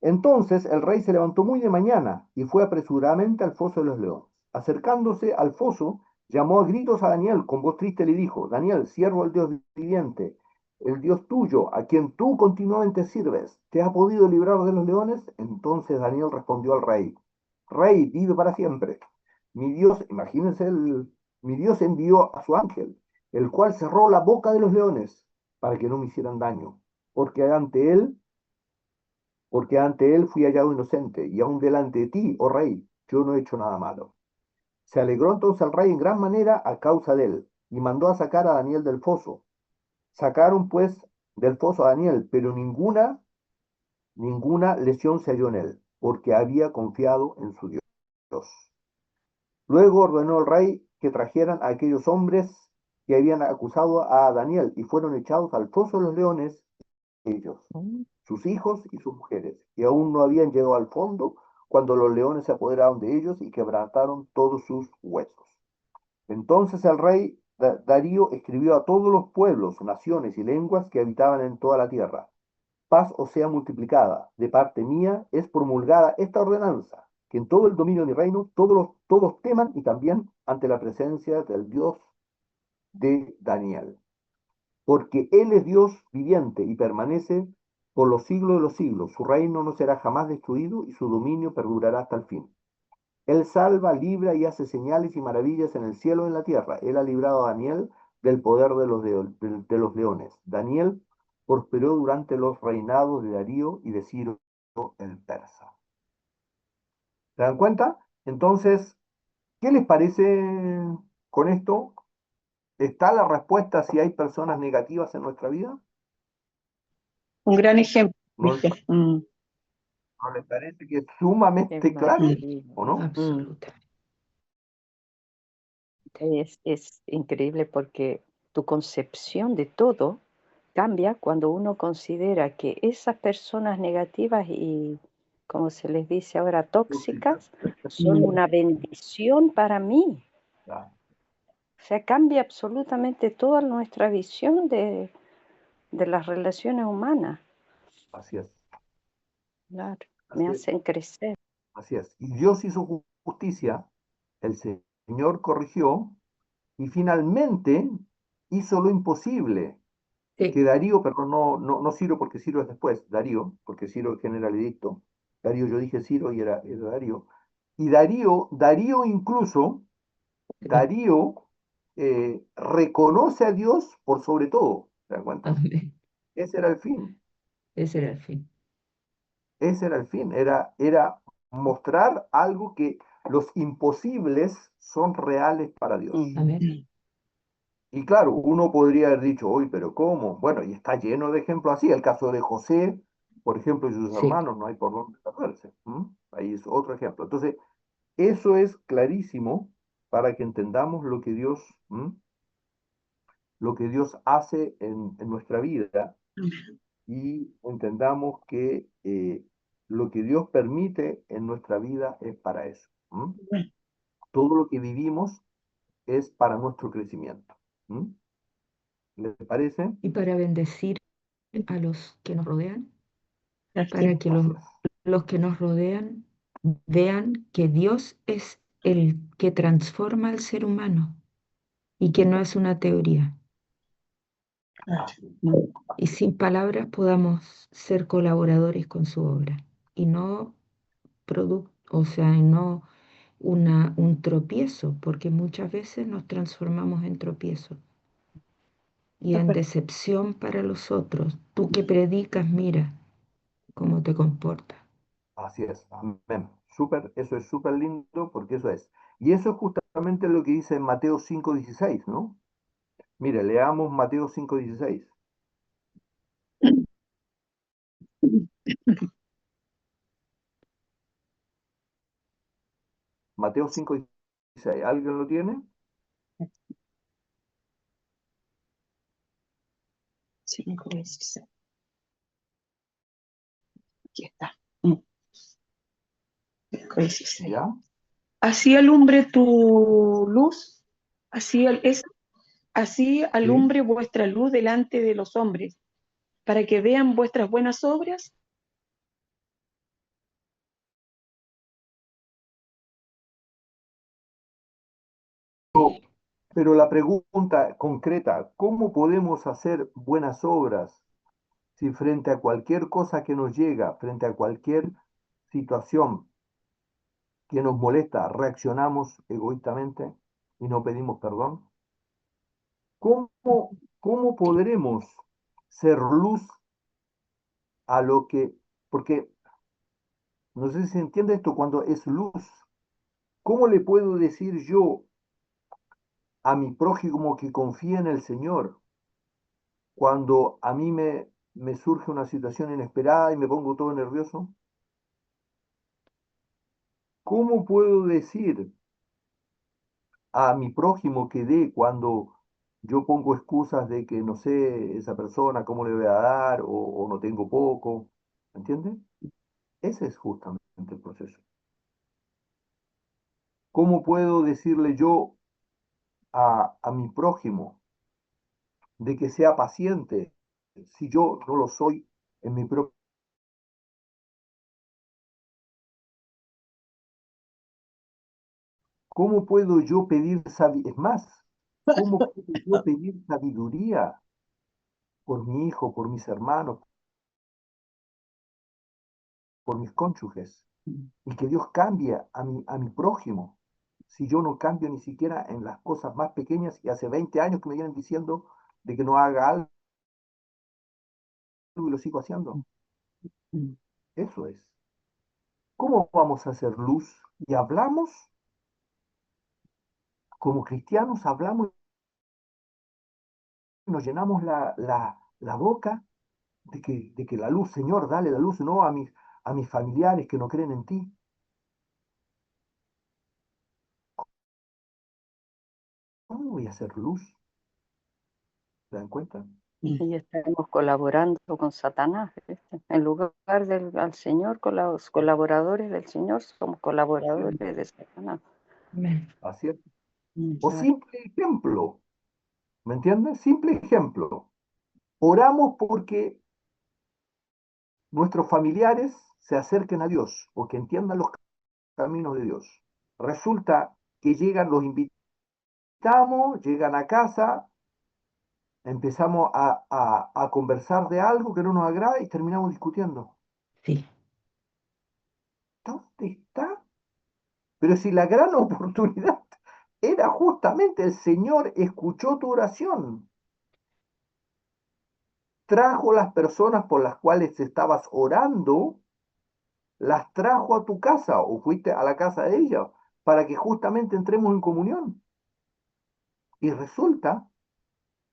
Entonces el rey se levantó muy de mañana y fue apresuradamente al foso de los leones. Acercándose al foso, llamó a gritos a Daniel, con voz triste le dijo: Daniel, siervo del Dios viviente, el Dios tuyo, a quien tú continuamente sirves, ¿te ha podido librar de los leones? Entonces Daniel respondió al rey: Rey, vive para siempre. Mi Dios, imagínense, mi Dios envió a su ángel, el cual cerró la boca de los leones para que no me hicieran daño, porque ante él, porque ante él fui hallado inocente, y aún delante de ti, oh rey, yo no he hecho nada malo. Se alegró entonces el rey en gran manera a causa de él, y mandó a sacar a Daniel del foso. Sacaron pues del foso a Daniel, pero ninguna lesión se halló en él, porque había confiado en su Dios. Luego ordenó el rey que trajeran a aquellos hombres que habían acusado a Daniel, y fueron echados al foso de los leones ellos, sus hijos y sus mujeres, que aún no habían llegado al fondo cuando los leones se apoderaron de ellos y quebrantaron todos sus huesos. Entonces el rey Darío escribió a todos los pueblos, naciones y lenguas que habitaban en toda la tierra: paz os sea multiplicada. De parte mía es promulgada esta ordenanza, que en todo el dominio de mi reino todos teman y también ante la presencia del Dios de Daniel, porque Él es Dios viviente y permanece por los siglos de los siglos. Su reino no será jamás destruido y su dominio perdurará hasta el fin. Él salva, libra y hace señales y maravillas en el cielo y en la tierra. Él ha librado a Daniel del poder de los leones. Daniel prosperó durante los reinados de Darío y de Ciro el persa. ¿Se dan cuenta? Entonces, ¿qué les parece con esto? ¿Está la respuesta si hay personas negativas en nuestra vida? un gran ejemplo, ¿No, Cristian. no les parece que es sumamente Es claro? maravilloso. ¿O no? Absolutamente. Es increíble porque tu concepción de todo cambia cuando uno considera que esas personas negativas y, como se les dice ahora, tóxicas, son una bendición para mí. Claro, O sea, cambia absolutamente toda nuestra visión de las relaciones humanas. así es, Claro, me así es, hacen crecer. así es. Y Dios hizo justicia, el Señor corrigió y finalmente hizo lo imposible. Que Sí. Darío, perdón, no Ciro, porque Ciro es después, Darío, porque Ciro es general edicto. Darío, yo dije Ciro y era Darío. Y Darío incluso, Sí. Darío reconoce a Dios por sobre todo, ¿se dan cuenta? Amén. Ese era el fin. Ese era el fin. Ese era el fin, era mostrar algo que los imposibles son reales para Dios. Amén. Y claro, uno podría haber dicho, uy, pero ¿cómo? Bueno, y está lleno de ejemplos así. El caso de José, por ejemplo, y sus Sí. hermanos, no hay por dónde perderse. Ahí es otro ejemplo. Entonces, eso es clarísimo para que entendamos lo que Dios hace en nuestra vida y entendamos que lo que Dios permite en nuestra vida es para eso. Todo lo que vivimos es para nuestro crecimiento. ¿Mm? ¿Le parece? Y para bendecir a los que nos rodean, para que Así es. los que nos rodean vean que Dios es el que transforma al ser humano y que no es una teoría. Así es. Y sin palabras podamos ser colaboradores con su obra y no producto, o sea, y no un tropiezo, porque muchas veces nos transformamos en tropiezo y en decepción para los otros. Tú que predicas, mira cómo te comportas. Así es. Amén. Súper, eso es súper lindo porque eso es. Y eso es justamente lo que dice en Mateo 5:16, ¿no? Mire, leamos Mateo 5:16. Mateo 5:16. ¿Alguien lo tiene? 5:16. Aquí está. 5:16. ¿Ya? Así alumbre tu luz, así Sí. alumbre vuestra luz delante de los hombres, para que vean vuestras buenas obras. Pero la pregunta concreta, ¿cómo podemos hacer buenas obras si frente a cualquier cosa que nos llega, frente a cualquier situación que nos molesta, reaccionamos egoístamente y no pedimos perdón? ¿Cómo podremos ser luz a lo que, porque no sé si se entiende esto cuando es luz, ¿cómo le puedo decir yo a mi prójimo que confía en el Señor cuando a mí me surge una situación inesperada y me pongo todo nervioso? ¿Cómo puedo decir a mi prójimo que dé cuando yo pongo excusas de que no sé esa persona cómo le voy a dar o no tengo poco? ¿Me entiendes? Ese es justamente el proceso. ¿Cómo puedo decirle yo a mi prójimo de que sea paciente si yo no lo soy en mi propio? ¿Cómo puedo yo pedir sabiduría? Es más, ¿cómo puedo yo pedir sabiduría por mi hijo, por mis hermanos, por mis cónyuges? Y que Dios cambie a mi prójimo si yo no cambio ni siquiera en las cosas más pequeñas y hace 20 años que me vienen diciendo de que no haga algo y lo sigo haciendo. Eso es. ¿Cómo vamos a hacer luz? Y hablamos, como cristianos, hablamos y nos llenamos la boca de que la luz, Señor, dale la luz, no a mis familiares que no creen en ti. ¿Cómo voy a hacer luz? ¿Se dan cuenta? Y estaremos colaborando con Satanás, ¿viste? En lugar del al Señor, con los colaboradores del Señor, somos colaboradores de Satanás. Amén. Así es. O simple ejemplo, ¿me entiendes? Simple ejemplo. Oramos porque nuestros familiares se acerquen a Dios o que entiendan los caminos de Dios. Resulta que llegan, los invitamos, llegan a casa, empezamos a conversar de algo que no nos agrada y terminamos discutiendo. Sí, ¿Dónde está? Pero si la gran oportunidad era justamente el Señor escuchó tu oración, trajo las personas por las cuales estabas orando, las trajo a tu casa o fuiste a la casa de ella para que justamente entremos en comunión. Y resulta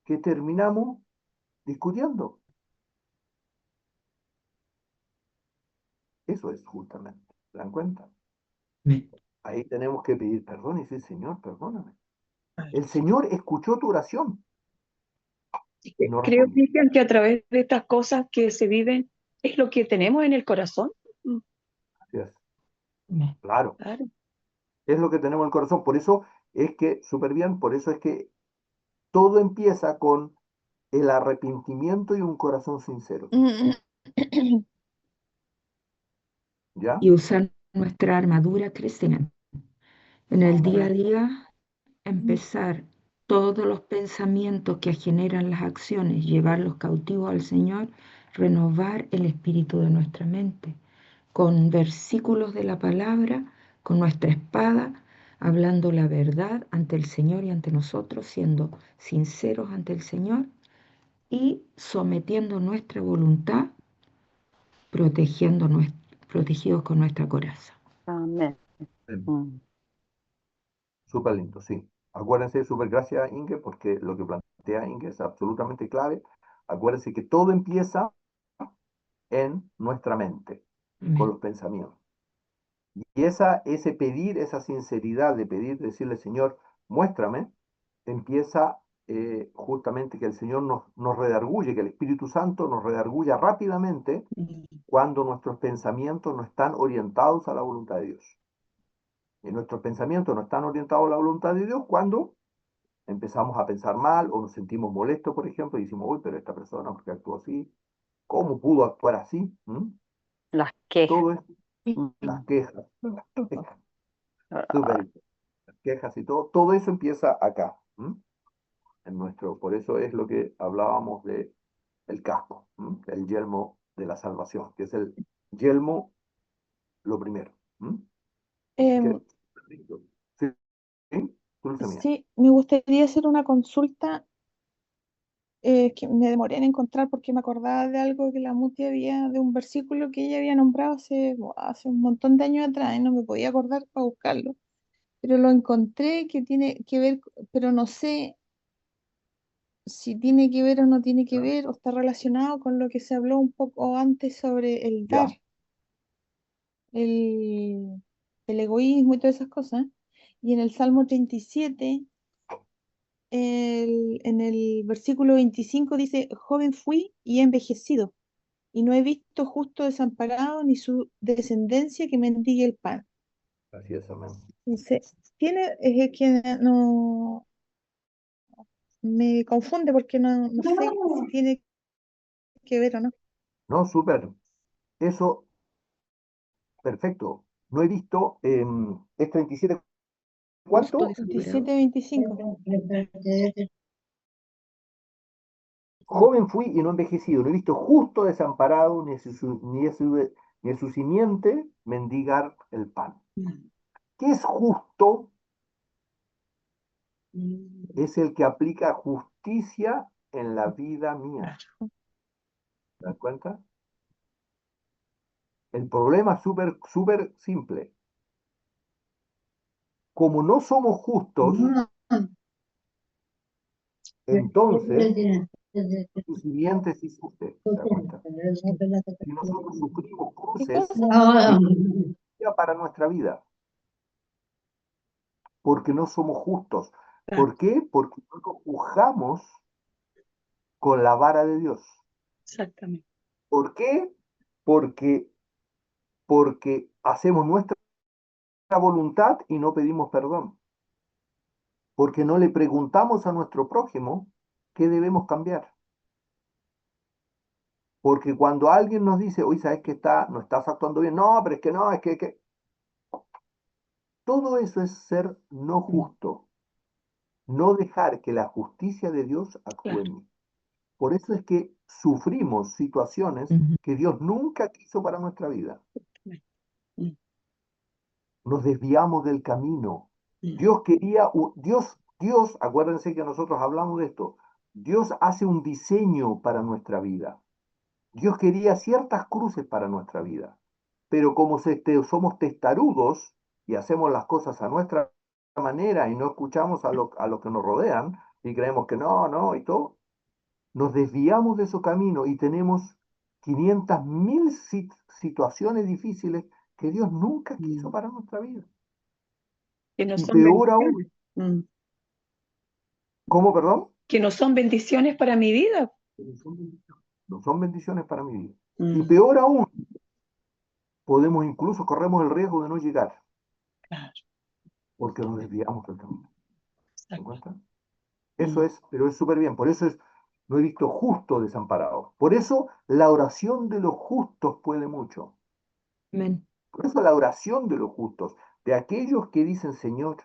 que terminamos discutiendo. Eso es justamente, ¿se dan cuenta? amén. Ahí tenemos que pedir perdón y decir, Señor, perdóname. El Señor escuchó tu oración y no Creo, respondió. Cristian, que a través de estas cosas que se viven es lo que tenemos en el corazón. Así es, Amén. claro, Claro. es lo que tenemos en el corazón. Por eso es que, súper bien, por eso es que todo empieza con el arrepentimiento y un corazón sincero. ¿Ya? Y usar nuestra armadura cristiana. En el día a día, empezar todos los pensamientos que generan las acciones, llevarlos cautivos al Señor, renovar el espíritu de nuestra mente, con versículos de la palabra, con nuestra espada, hablando la verdad ante el Señor y ante nosotros, siendo sinceros ante el Señor y sometiendo nuestra voluntad, protegidos con nuestra coraza. Amén. Mm. Súper lindo, sí. Acuérdense, súper gracias Inge, porque lo que plantea Inge es absolutamente clave. Acuérdense que todo empieza en nuestra mente, con Amén. los pensamientos. Y ese pedir, esa sinceridad de pedir, decirle, Señor, muéstrame, empieza justamente que el Señor nos redarguye, que el Espíritu Santo nos redarguya rápidamente cuando nuestros pensamientos no están orientados a la voluntad de Dios. Y nuestros pensamientos no están orientados a la voluntad de Dios cuando empezamos a pensar mal o nos sentimos molestos, por ejemplo, y decimos, uy, pero esta persona, ¿por qué actuó así? ¿Cómo pudo actuar así? Las quejas. Todo esto, las quejas, súper, las quejas y todo eso empieza acá, en nuestro, por eso es lo que hablábamos de el casco, el yelmo de la salvación, que es el yelmo, lo primero. Em, ¿Qué? Sí, sí, dulce mía. sí, me gustaría hacer una consulta que me demoré en encontrar porque me acordaba de algo que la Muti había, de un versículo que ella había nombrado hace un montón de años atrás y no me podía acordar para buscarlo, pero lo encontré que tiene que ver, pero no sé si tiene que ver o no tiene que ¿Ya? ver o está relacionado con lo que se habló un poco antes sobre el dar, ¿Ya? el, el egoísmo y todas esas cosas. Y en el Salmo 37, en el versículo 25 dice, joven fui y he envejecido, y no he visto justo desamparado ni su descendencia que mendigue el pan. Así es, amén. Entonces, es que no me confunde porque no sé si tiene que ver o no. No, súper. Eso, perfecto. No he visto, es 37, Justo ¿cuánto? desamparado. 27-25. Joven fui y no envejecido, no he visto justo desamparado, ni a su simiente mendigar el pan. ¿Qué es justo? Es el que aplica justicia en la vida mía. ¿Te das cuenta? El problema es súper, súper simple. Como no somos justos, entonces su simiente sí sufre. ¿Te das cuenta? Si nosotros sufrimos ¿Qué cruces, cosa? es justicia para nuestra vida, porque no somos justos. Claro, ¿Por qué? Porque no nos juzgamos con la vara de Dios. exactamente. ¿Por qué? Porque, porque hacemos nuestra voluntad y no pedimos perdón. Porque no le preguntamos a nuestro prójimo qué debemos cambiar. Porque cuando alguien nos dice, oye, ¿sabes que no estás actuando bien? No, pero es que no, que... Todo eso es ser no justo. No dejar que la justicia de Dios actúe Claro. en mí. Por eso es que sufrimos situaciones Ujú. que Dios nunca quiso para nuestra vida. Mm, Nos desviamos del camino. mm, Dios quería, Dios, acuérdense que nosotros hablamos de esto, Dios hace un diseño para nuestra vida. Dios quería ciertas cruces para nuestra vida, pero como somos testarudos y hacemos las cosas a nuestra manera y no escuchamos a lo que nos rodean y creemos que no, no y todo, nos desviamos de su camino y tenemos 500.000 situaciones difíciles que Dios nunca quiso mm. para nuestra vida. Que no Y son peor bendiciones. aún, Mm. ¿cómo, perdón? Que no son bendiciones para mi vida. No son bendiciones para mi vida. Y Mm, peor aún, corremos el riesgo de no llegar, claro, porque nos desviamos del camino. ¿Se exacto. encuentra? Eso es, pero es súper bien. Por eso no he visto justo desamparado. Por eso la oración de los justos puede mucho. Amén. Por eso la oración de los justos, de aquellos que dicen, Señor,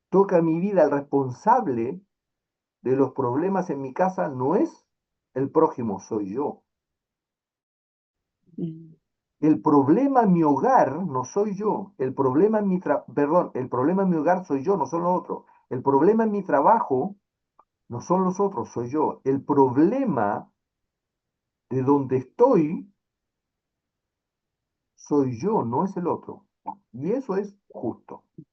toca mi vida, el responsable de los problemas en mi casa no es el prójimo, soy yo. Mm. El problema en mi hogar no soy yo. El problema en el problema en mi hogar soy yo, no son los otros. El problema en mi trabajo no son los otros, soy yo. El problema de donde estoy soy yo, no es el otro. Y eso es justo. ¿De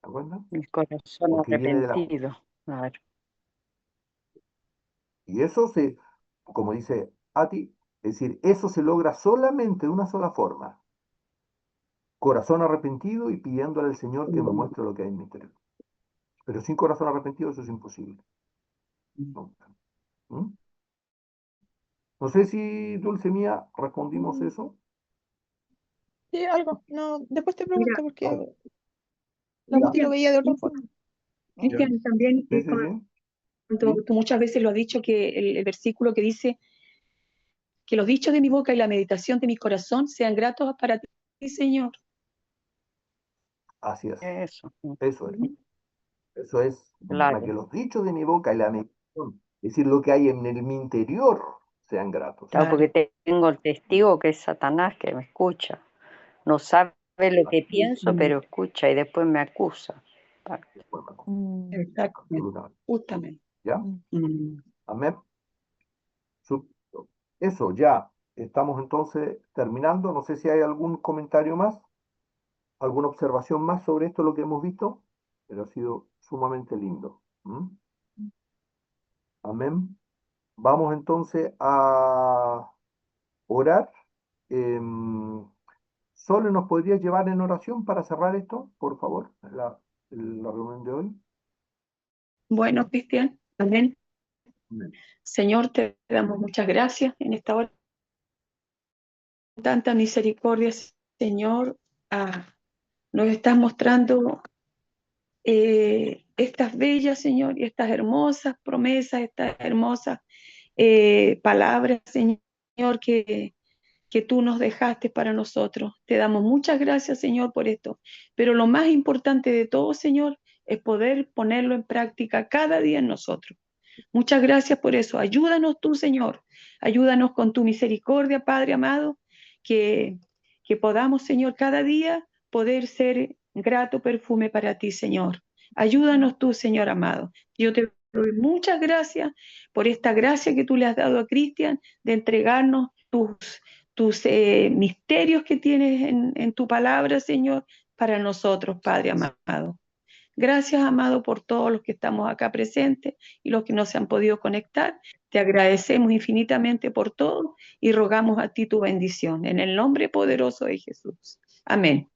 acuerdo? El corazón Porque viene de la... arrepentido. Claro. Y eso como dice Ati, es decir, eso se logra solamente de una sola forma. Corazón arrepentido y pidiéndole al Señor que me muestre lo que hay en mi interior. Pero sin corazón arrepentido eso es imposible. ¿No? ¿Mm? No sé si, Dulce Mía, respondimos eso. Sí, algo. No, después te Mira, pregunto porque No, la ya, Muti lo veía de otra forma. ya. Cristian, también Sí, sí, sí. tú muchas veces lo has dicho que el versículo que dice que los dichos de mi boca y la meditación de mi corazón sean gratos para ti, Señor. Así es. Eso, Eso es. Eso es. Para que claro. los dichos de mi boca y la meditación, es decir, lo que hay en mi interior, sean gratos. Claro, Claro. porque tengo el testigo que es Satanás que me escucha. No sabe lo que pienso, pero escucha y después me acusa. Claro. Mm, Exacto, Absolutamente. justamente. ¿Ya? mm. Mm. Amén. Su- Eso, ya. Estamos entonces terminando. No sé si hay algún comentario más, alguna observación más sobre esto, lo que hemos visto, pero ha sido sumamente lindo. ¿Mm? Amén. Vamos entonces a orar. Solo nos podrías llevar en oración para cerrar esto, por favor, la reunión de hoy. Bueno, Cristian, amén. Amén. Señor, te damos muchas gracias en esta hora. Tanta misericordia, Señor. Nos estás mostrando estas bellas, Señor, y estas hermosas promesas, estas hermosas palabras, Señor, que tú nos dejaste para nosotros. Te damos muchas gracias, Señor, por esto. Pero lo más importante de todo, Señor, es poder ponerlo en práctica cada día en nosotros. Muchas gracias por eso. Ayúdanos tú, Señor. Ayúdanos con tu misericordia, Padre amado, que, que podamos, Señor, cada día poder ser grato perfume para ti, Señor. Ayúdanos tú, Señor amado. Yo te doy muchas gracias por esta gracia que tú le has dado a Cristian de entregarnos tus misterios que tienes en tu palabra, Señor, para nosotros, Padre amado. Gracias, amado, por todos los que estamos acá presentes y los que no se han podido conectar. Te agradecemos infinitamente por todo y rogamos a ti tu bendición. En el nombre poderoso de Jesús. Amén.